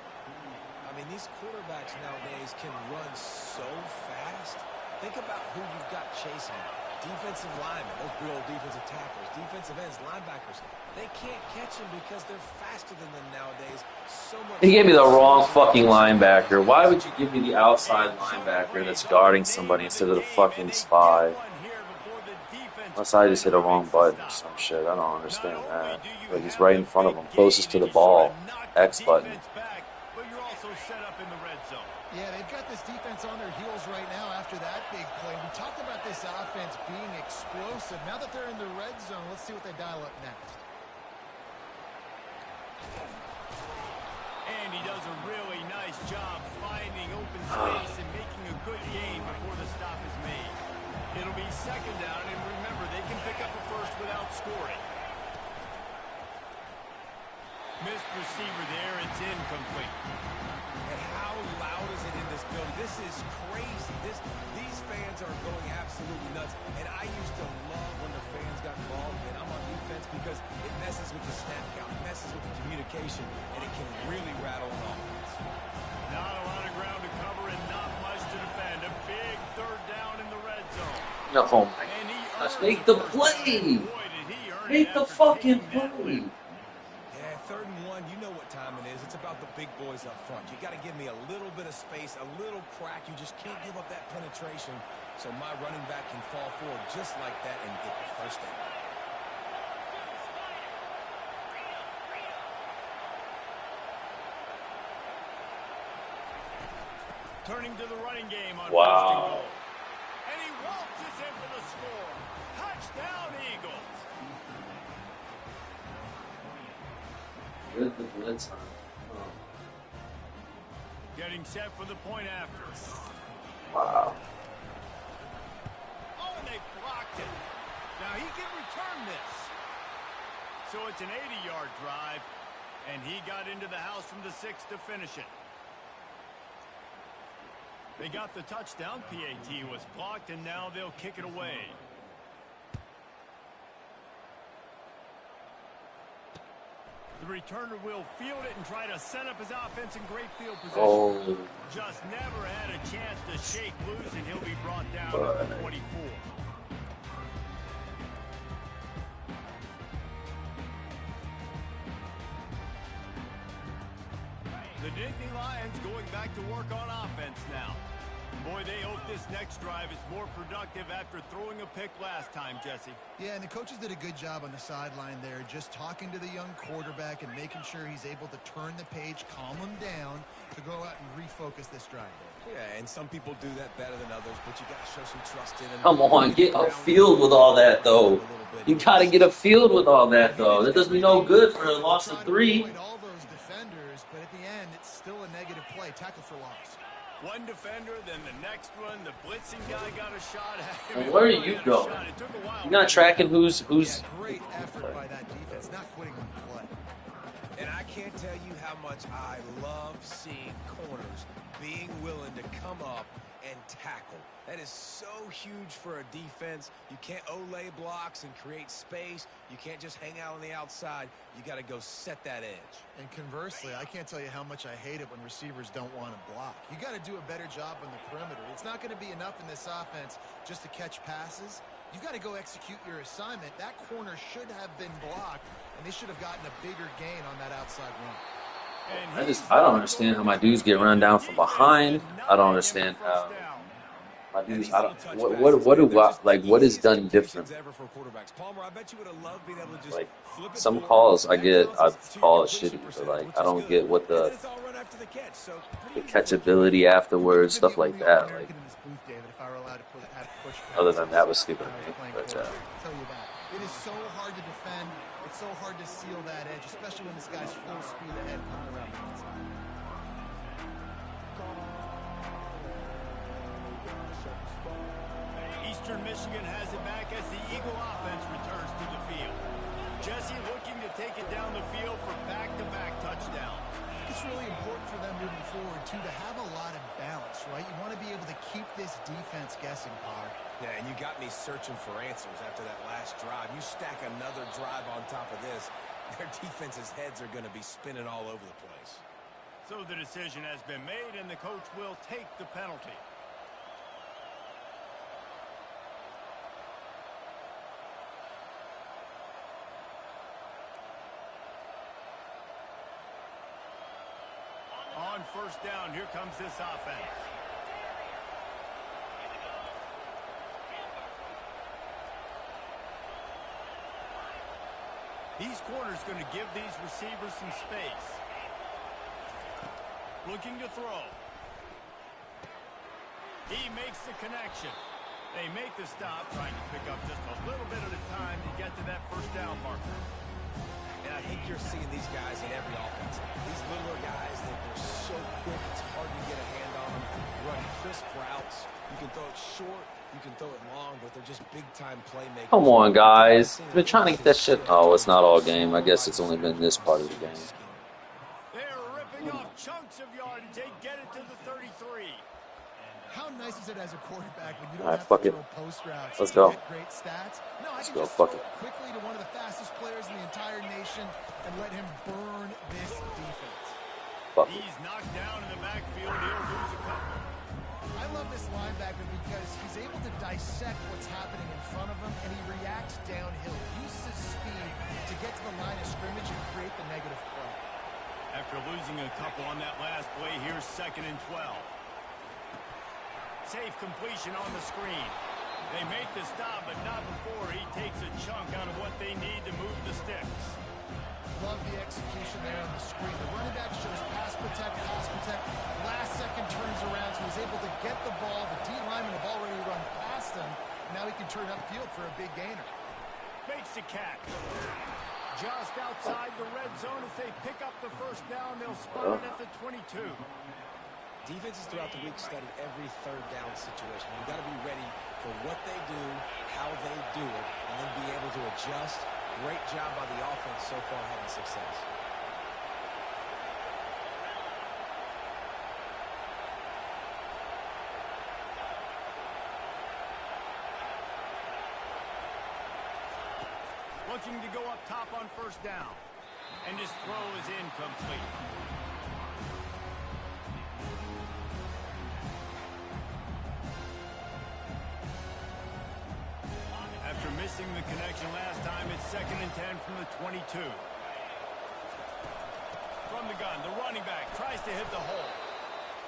I mean, these quarterbacks nowadays can run so fast. Think about who you've got chasing. defensive linemen, those big old defensive tackles, defensive ends, linebackers, they can't catch them because they're faster than them nowadays. So much. He gave me the wrong fucking linebacker. Why would you give me the outside linebacker that's guarding somebody instead of the fucking spy? Unless I just hit a wrong button or some shit. I don't understand that. But he's right in front of him, closest to the ball. X button. Yeah, they've got this defense on their heels right now after that big play. We talked about this offense being explosive. Now that they're in the red zone, let's see what they dial up next. And he does a really nice job finding open space and making a good gain before the stop is made. It'll be second down, and remember, they can pick up a first without scoring. Missed receiver there, it's incomplete. And how loud is it in this building? This is crazy. These fans are going absolutely nuts. And I used to love when the fans got involved, and I'm on defense because it messes with the snap count, it messes with the communication, and it can really rattle an offense. Not a lot of ground to cover and not much to defend. A big third down in the red zone. No, oh my gosh, make the play! Make the fucking play! Yeah, 3rd and 1, you know what time it is. It's about the big boys up front. You got to give me a little bit of space, a little crack. You just can't give up that penetration so my running back can fall forward just like that and get the first down. Turning to the running game on Wow. first and goal. And he waltzes in for the score. Touchdown, Eagles. Good the blitz on. Getting set for the point after. Wow. Oh, and they blocked it. Now he can return this. So it's an 80-yard drive, and he got into the house from the 6 to finish it. They got the touchdown. PAT was blocked, and now they'll kick it away. The returner will field it and try to set up his offense in great field position. Oh. Just never had a chance to shake loose, and he'll be brought down at the 24. The Nittany Lions going back to work on offense now. Boy, they hope this next drive is more productive after throwing a pick last time, Jesse. Yeah, and the coaches did a good job on the sideline there, just talking to the young quarterback and making sure he's able to turn the page, calm him down, to go out and refocus this drive. Yeah, and some people do that better than others, but you got to show some trust in them. Come on, get a field with all that, though. You got to get a field with all that, though. That does me no good for a loss of 3. All those defenders, but at the end, it's still a negative play. Tackle for loss. One defender, then the next one. The blitzing guy got a shot at him. Well, where are you going? You're not tracking who's. Yeah, great effort by that defense, not quitting on the play. And I can't tell you how much I love seeing corners being willing to come up and tackle. That is so huge for a defense. You can't olay blocks and create space. You can't just hang out on the outside. You got to go set that edge. And conversely, I can't tell you how much I hate it when receivers don't want to block. You got to do a better job on the perimeter. It's not going to be enough in this offense just to catch passes. You've got to go execute your assignment. That corner should have been blocked, and they should have gotten a bigger gain on that outside run. I don't understand how my dudes get run down from behind. I don't understand how my dudes. What is done different? Like some calls I call it shitty, but like I don't get what the catchability afterwards, stuff like that. Like other than that was stupid. But it is so hard to defend. It's so hard to seal that edge, especially when this guy's full speed ahead coming around the inside. Eastern Michigan has it back as the Eagle offense returns to the field. Jesse looking to take it down the field for back-to-back touchdowns. It's really important for them moving forward, too, to have a lot of balance, right? You want to be able to keep this defense guessing, Pollard. Yeah, and you got me searching for answers after that last drive. You stack another drive on top of this, their defense's heads are going to be spinning all over the place. So the decision has been made, and the coach will take the penalty. first down. Here comes this offense. These corners going to give these receivers some space. Looking to throw. He makes the connection. They make the stop, trying to pick up just a little bit at a time to get to that first down marker. And I think you're seeing these guys in every offense. These littler guys, they're so quick, it's hard to get a hand on them. Run crisp routes. You can throw it short, you can throw it long, but they're just big-time playmakers. Come on, guys. I've been trying to get that shit. Oh, it's not all game. I guess it's only been this part of the game. They're ripping off chunks of yardage. They get it to the 33. How nice is it as a quarterback when you All don't right, have fuck to it. throw post routes? Let's go. You get great stats. No, I Let's can go. just Fuck throw it. it quickly to one of the fastest players in the entire nation and let him burn this defense. Fuck it. He's knocked down in the backfield. He'll lose a couple. I love this linebacker because he's able to dissect what's happening in front of him, and he reacts downhill. He uses his speed to get to the line of scrimmage and create the negative play. After losing a couple on that last play, here's 2nd and 12. Safe completion on the screen. They make the stop, but not before he takes a chunk out of what they need to move the sticks. Love the execution there on the screen. The running back shows pass protect. Last second turns around, so he's able to get the ball. The D lineman have already run past him. Now he can turn upfield for a big gainer. Makes the catch. Just outside the red zone as they pick up the first down. They'll spot it at the 22. Defenses throughout the week study every third down situation. You've got to be ready for what they do, how they do it, and then be able to adjust. Great job by the offense so far having success. Looking to go up top on first down. And his throw is incomplete. After missing the connection last time, it's 2nd and 10 from the 22. From the gun, the running back tries to hit the hole.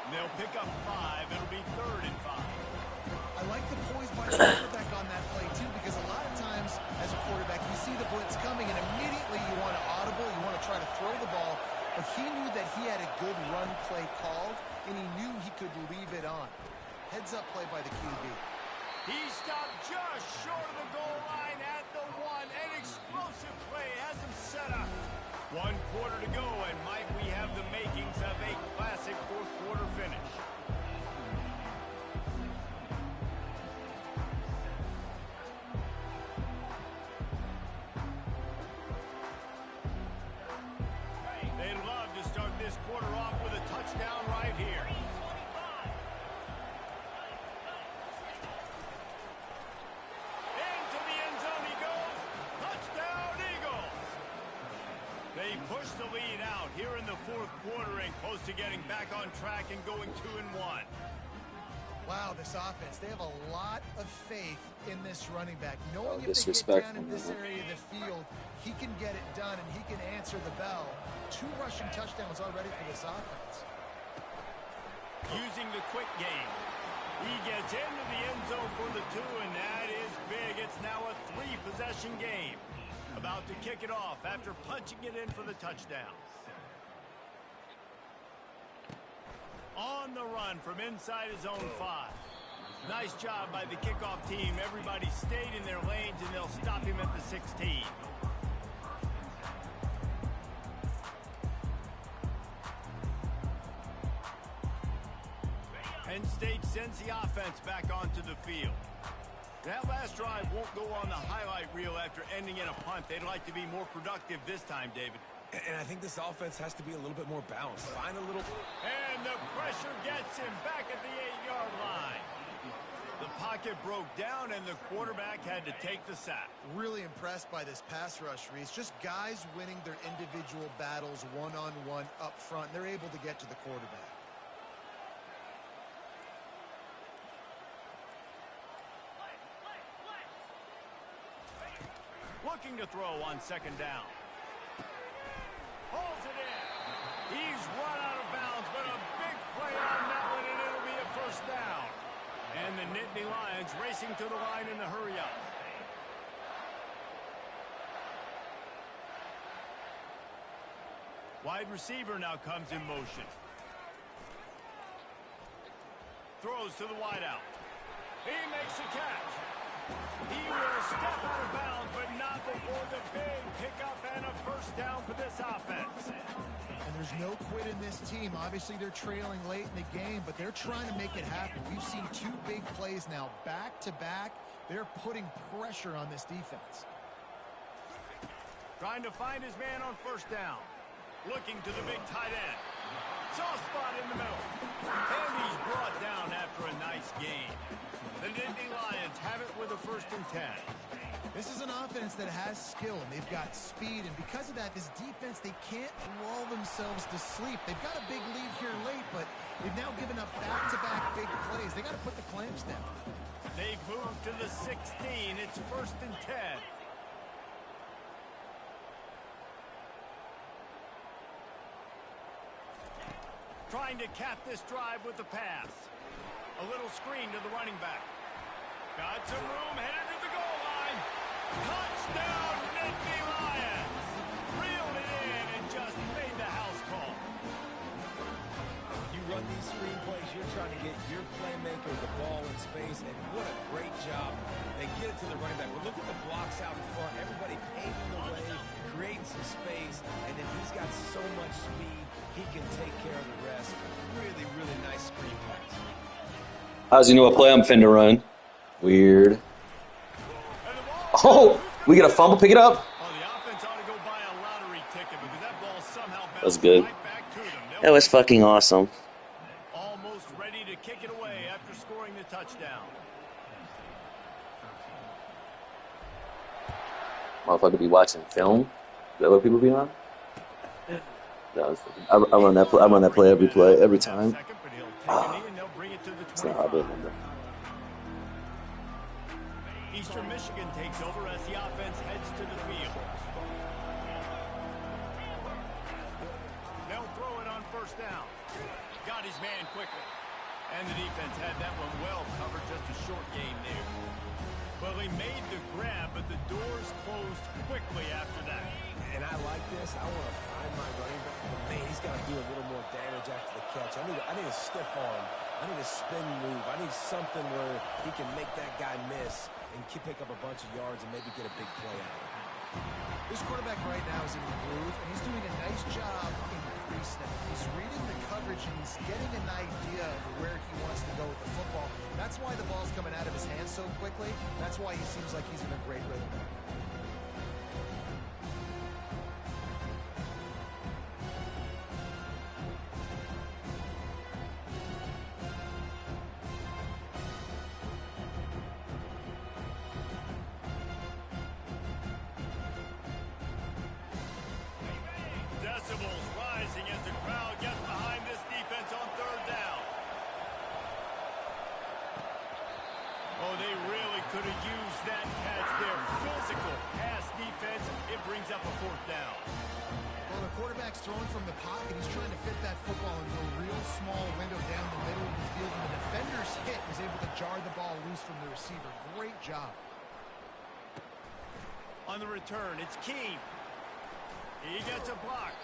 And they'll pick up 5. It'll be 3rd and 5. I like the poise by the quarterback on that play, too, because a lot of times as a quarterback, you see the blitz coming, and immediately you want to audible, you want to try to throw the ball, but he knew that he had a good run play called, and he knew he could leave it on. Heads-up play by the QB. He stopped just short of the goal line at the 1. An explosive play has him set up. 1 quarter to go, and Mike, we have the makings of a classic fourth-quarter finish. They'd love to start this quarter off with a touchdown right here. Into the end zone he goes. Touchdown, Eagles. They push the lead out here in the 4th quarter and close to getting back on track and going 2-1. Wow, this offense, they have a lot of faith in this running back. Knowing if they get disrespectful, down in this man. area of the field, he can get it done and he can answer the bell. 2 rushing touchdowns already for this offense. Using the quick game. He gets into the end zone for the 2, and that is big. It's now a 3-possession game. About to kick it off after punching it in for the touchdown. On the run from inside his own 5. Nice job by the kickoff team. Everybody stayed in their lanes, and they'll stop him at the 16. Penn State sends the offense back onto the field. That last drive won't go on the highlight reel after ending in a punt. They'd like to be more productive this time, David. And I think this offense has to be a little bit more balanced. Find a little... And the pressure gets him back at the 8-yard line. The pocket broke down, and the quarterback had to take the sack. Really impressed by this pass rush, Reese. Just guys winning their individual battles one-on-one up front. They're able to get to the quarterback. Looking to throw on 2nd down. Holds it in. He's run out of bounds, but a Nittany Lions racing to the line in a hurry-up. Wide receiver now comes in motion. Throws to the wideout. He makes a catch. He will step out of bounds, but not before the big pickup and a first down for this offense. And there's no quit in this team. Obviously, they're trailing late in the game, but they're trying to make it happen. We've seen 2 big plays now, back-to-back. They're putting pressure on this defense. Trying to find his man on first down. Looking to the big tight end. Soft spot in the middle. And he's brought down after a nice gain. The Nittany Lions have it with a 1st and 10. This is an offense that has skill, and they've got speed, and because of that, this defense, they can't lull themselves to sleep. They've got a big lead here late, but they've now given up back-to-back big plays. They got to put the clamps down. They've moved to the 16. It's 1st and 10. Trying to cap this drive with the pass. A little screen to the running back. Got some room, headed to the goal line. Touchdown, Nittany Lions. Reeled it in and just made the house call. You run these screen plays, you're trying to get your playmaker the ball in space, and what a great job. They get it to the running back. But look at the blocks out in front. Everybody paving the way, creating some space, and then he's got so much speed, he can take care of the rest. Really, really nice screen pass. How's he know what play I'm finna run? Weird. Oh, we get a fumble. Pick it up. Oh, the offense ought to go buy a lottery ticket because that ball somehow That's bounced good. right back to them. That was fucking awesome. Almost ready to kick it away after scoring the touchdown. Motherfucker be watching film. Is that what people be on? I run that play. I run that play every time. That's not how I remember. Eastern Michigan takes over as the offense heads to the field. They'll throw it on first down. Got his man quickly. And the defense had that one well covered, just a short game there. Well, he made the grab, but the doors closed quickly after that. And I like this. I want to find my running back. But man, he's got to do a little more damage after the catch. I need a stiff arm. I need a spin move. I need something where he can make that guy miss and pick up a bunch of yards and maybe get a big play out of it. This quarterback right now is in the groove, and he's doing a nice job in pre-snap. He's reading the coverage, and he's getting an idea of where he wants to go with the football. That's why the ball's coming out of his hands so quickly. That's why he seems like he's in a great rhythm. Decibels rising as the crowd gets behind this defense on third down. Oh, they really could have used that catch there. Physical pass defense. It brings up a fourth down. Well, the quarterback's throwing from the pocket. He's trying to fit that football into a real small window down the middle of the field, and the defender's hit was able to jar the ball loose from the receiver. Great job. On the return, it's Keene. He gets a block.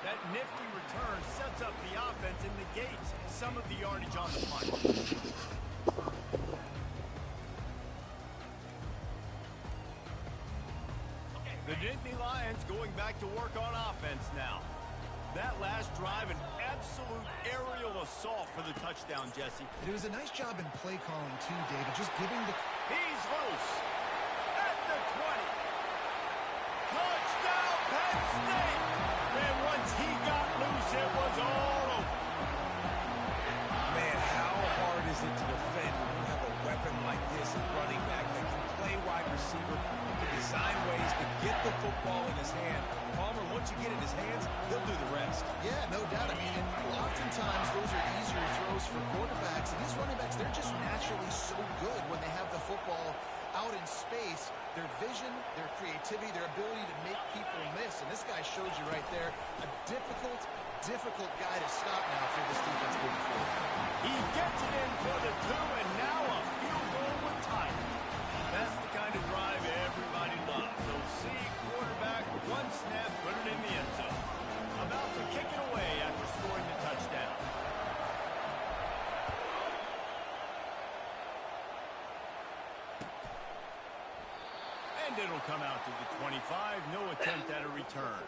That nifty return sets up the offense and negates some of the yardage on the punt. The Nittany Lions going back to work on offense now. That last drive, an absolute aerial assault for the touchdown, Jesse. It was a nice job in play calling, too, David. Just giving the... He's loose. At the 20. Touchdown, Penn State! And once he got loose, it was all over. Man, how hard is it to defend when you have a weapon like this at running back that can play wide receiver, can design ways to get the football in his hand. Palmer, once you get it in his hands, he'll do the rest. Yeah, no doubt. I mean, and oftentimes those are easier throws for quarterbacks. And these running backs, they're just naturally so good when they have the football out in space. Their vision, their creativity, their ability to make people miss. And this guy showed you right there a difficult difficult guy to stop now for this defense moving forward. He gets it in for the 2, and now a field goal with time. That's the kind of drive everybody loves. So see quarterback, one snap, put it in the end zone. About to kick it away after scoring the touchdown. And it'll come out to the 25. No attempt at a return.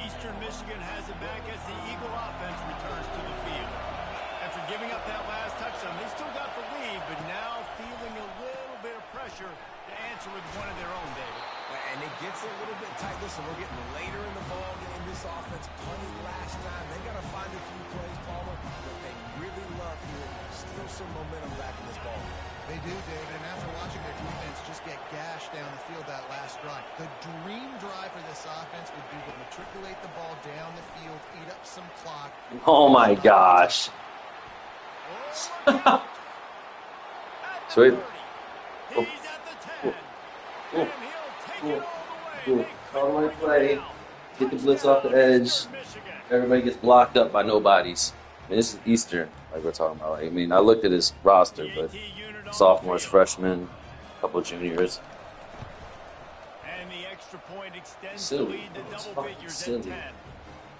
Eastern Michigan has it back as the Eagle offense returns to the field. After giving up that last touchdown, they still got the lead, but now feeling a little bit of pressure to answer with one of their own, David. And it gets a little bit tight. Listen, we're getting later in the ball game. This offense punted last time. They got to find a few plays, Palmer, but they really love here. Steal some momentum back in this ball game. They do, David, and after watching their defense just get gashed down the field that last drive, the dream drive for this offense would be to matriculate the ball down the field, eat up some clock. Oh my gosh. Sweet. He's at the 10. And he'll take it all the way. Call my play. Get the blitz off the edge. Everybody gets blocked up by nobodies. I mean, this is Eastern, like we're talking about. Like, I mean, I looked at his roster, but sophomores, freshmen, a couple of juniors. And the extra point extends the lead to double figures at 10.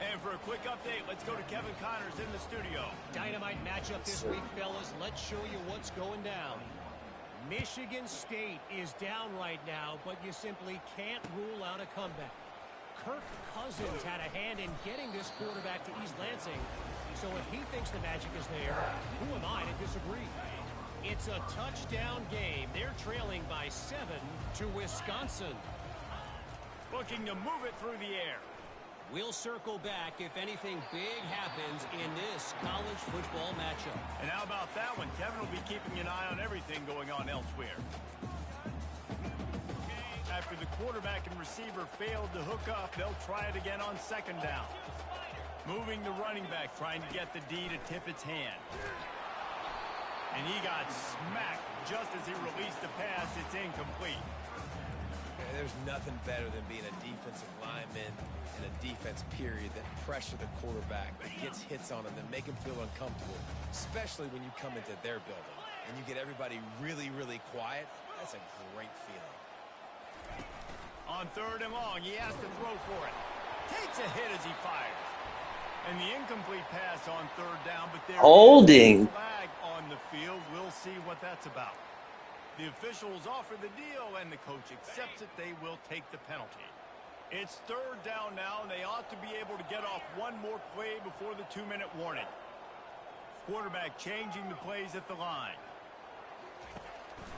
And for a quick update, let's go to Kevin Connors in the studio. Dynamite matchup this week, fellas. Let's show you what's going down. Michigan State is down right now, but you simply can't rule out a comeback. Kirk Cousins had a hand in getting this quarterback to East Lansing. So if he thinks the magic is there, who am I to disagree? It's a touchdown game. They're trailing by 7 to Wisconsin. Looking to move it through the air. We'll circle back if anything big happens in this college football matchup. And how about that one? Kevin will be keeping an eye on everything going on elsewhere. After the quarterback and receiver failed to hook up, they'll try it again on second down. Moving the running back, trying to get the D to tip its hand. And he got smacked just as he released the pass. It's incomplete. There's nothing better than being a defensive lineman in a defense period that pressure the quarterback, that gets hits on him, that make him feel uncomfortable, especially when you come into their building and you get everybody really, really quiet. That's a great feeling. On third and long, he has to throw for it. Takes a hit as he fires. And the incomplete pass on third down, but there Holding. is a flag on the field. We'll see what that's about. The officials offer the deal, and the coach accepts it. They will take the penalty. It's third down now, and they ought to be able to get off one more play before the 2-minute warning. Quarterback changing the plays at the line.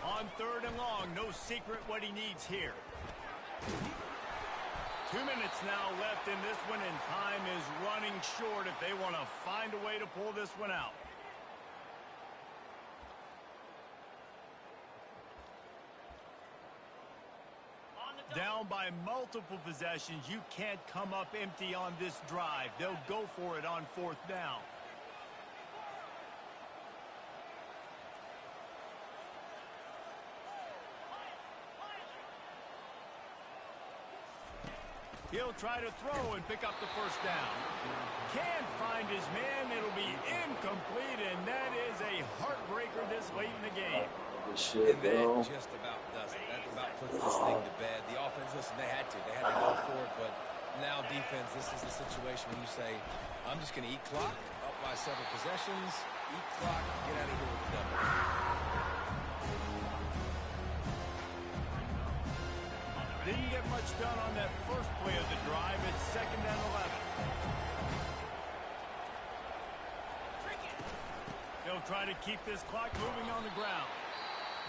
On third and long, no secret what he needs here. 2 minutes now left in this one, and time is running short if they want to find a way to pull this one out. Down by multiple possessions, you can't come up empty on this drive. They'll go for it on fourth down. He'll try to throw and pick up the first down. Can't find his man. It'll be incomplete, and that is a heartbreaker this late in the game. Shit, bro. That just about does it. That about puts this thing to bed. The offense, listen, they had to go for it, but now defense, this is the situation when you say, I'm just going to eat clock, up by several possessions, eat clock, get out of here with the double. Didn't get much done on that first play of the drive. It's second and 11. They'll try to keep this clock moving on the ground.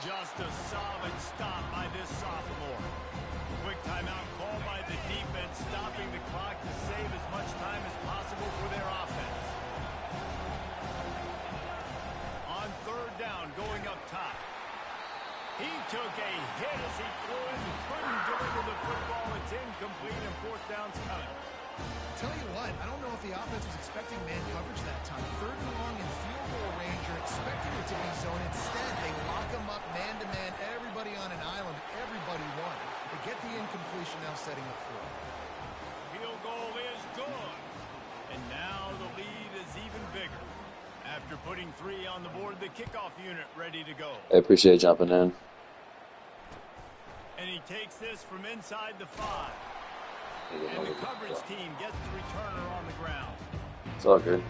Just a solid stop by this sophomore. Quick timeout call by the defense, stopping the clock to save as much time as possible for their offense. On third down, going up top. He took a hit as he threw it and couldn't deliver the football. It's incomplete, and fourth down's coming. Tell you what, I don't know if the offense was expecting man coverage that time. Third and long in field goal range, you're expecting it to be zone. Instead, they lock him up man-to-man get the incompletion now setting up for him. Field goal is good. And now the lead is even bigger. After putting 3 on the board, the kickoff unit ready to go. I appreciate jumping in. And he takes this from inside the 5. And the coverage team gets the returner on the ground. It's all good.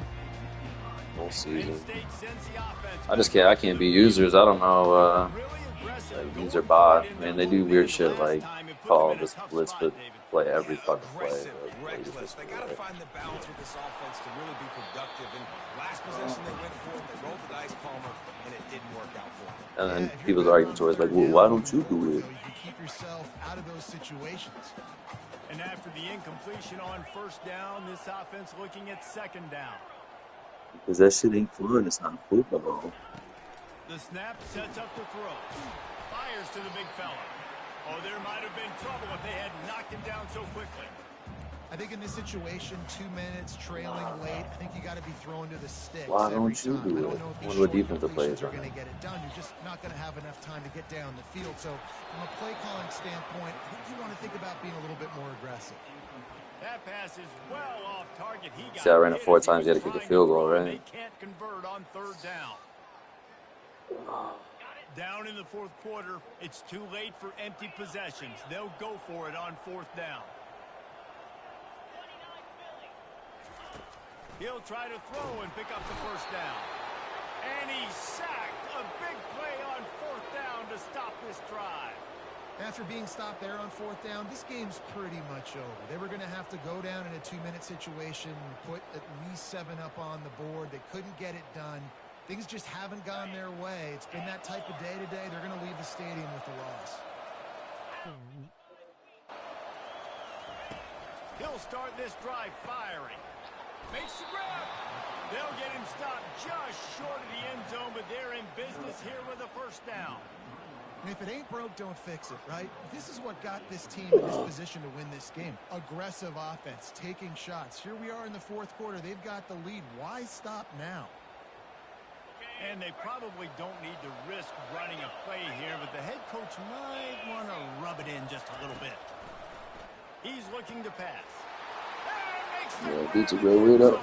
Whole season. State sends the offense. I can't be users. I don't know. User bot. Man, they do weird shit like call this blitz, but play every fucking play. Reckless. They got to find the balance with this offense to really be productive. And last possession they went for it, they rolled the dice, Palmer, and it didn't work out for them. And then people's arguments always like, well, why don't you do it? You can keep yourself out of those situations. And after the incompletion on first down, this offense looking at second down. Because that shit ain't fun. It's not football. The snap sets up the throw. Fires to the big fella. Oh, there might have been trouble if they had knocked him down so quickly. I think in this situation, 2 minutes, trailing late, I think you got to be throwing to the sticks. Why don't you do it? One of the defensive players are going to get it done. You're just not going to have enough time to get down the field. So from a play calling standpoint, I think you want to think about being a little bit more aggressive. That pass is well off target. He got See, I ran it 4 times. You got to kick a field goal, right? They can't convert on third down. Down in the fourth quarter, it's too late for empty possessions. They'll go for it on fourth down. He'll try to throw and pick up the first down. And he's sacked. A big play on fourth down to stop this drive. After being stopped there on fourth down, this game's pretty much over. They were going to have to go down in a 2-minute situation, put at least 7 up on the board. They couldn't get it done. Things just haven't gone their way. It's been that type of day today. They're going to leave the stadium with the loss. He'll start this drive firing. Makes the grab. They'll get him stopped just short of the end zone, but they're in business here with a first down. And if it ain't broke, don't fix it, right? This is what got this team in this position to win this game. Aggressive offense, taking shots. Here we are in the fourth quarter. They've got the lead. Why stop now? And they probably don't need to risk running a play here, but the head coach might want to rub it in just a little bit. He's looking to pass. Yeah, beats a great weirdo.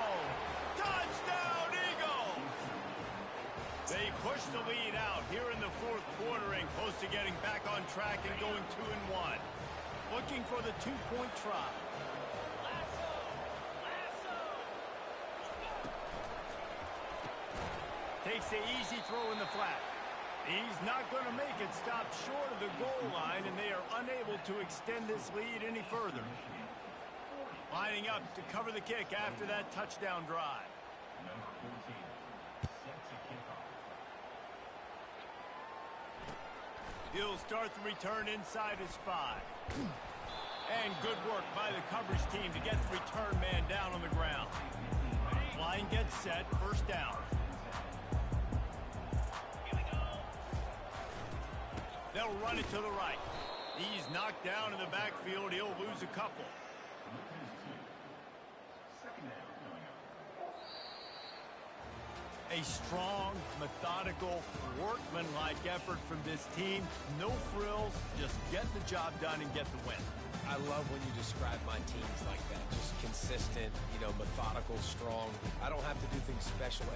Touchdown, Eagle! They push the lead out here in the fourth quarter and close to getting back on track and going 2-1. Looking for the 2-point try. Takes the easy throw in the flat. He's not going to make it. Stop short of the goal line, and they are unable to extend this lead any further. Lining up to cover the kick after that touchdown drive. He'll start the return inside his 5. And good work by the coverage team to get the return man down on the ground. Line gets set, first down. They'll run it to the right. He's knocked down in the backfield. He'll lose a couple. A strong, methodical, workman-like effort from this team. No frills, just get the job done and get the win. I love when you describe my teams like that. Just consistent, methodical, strong. I don't have to do things special.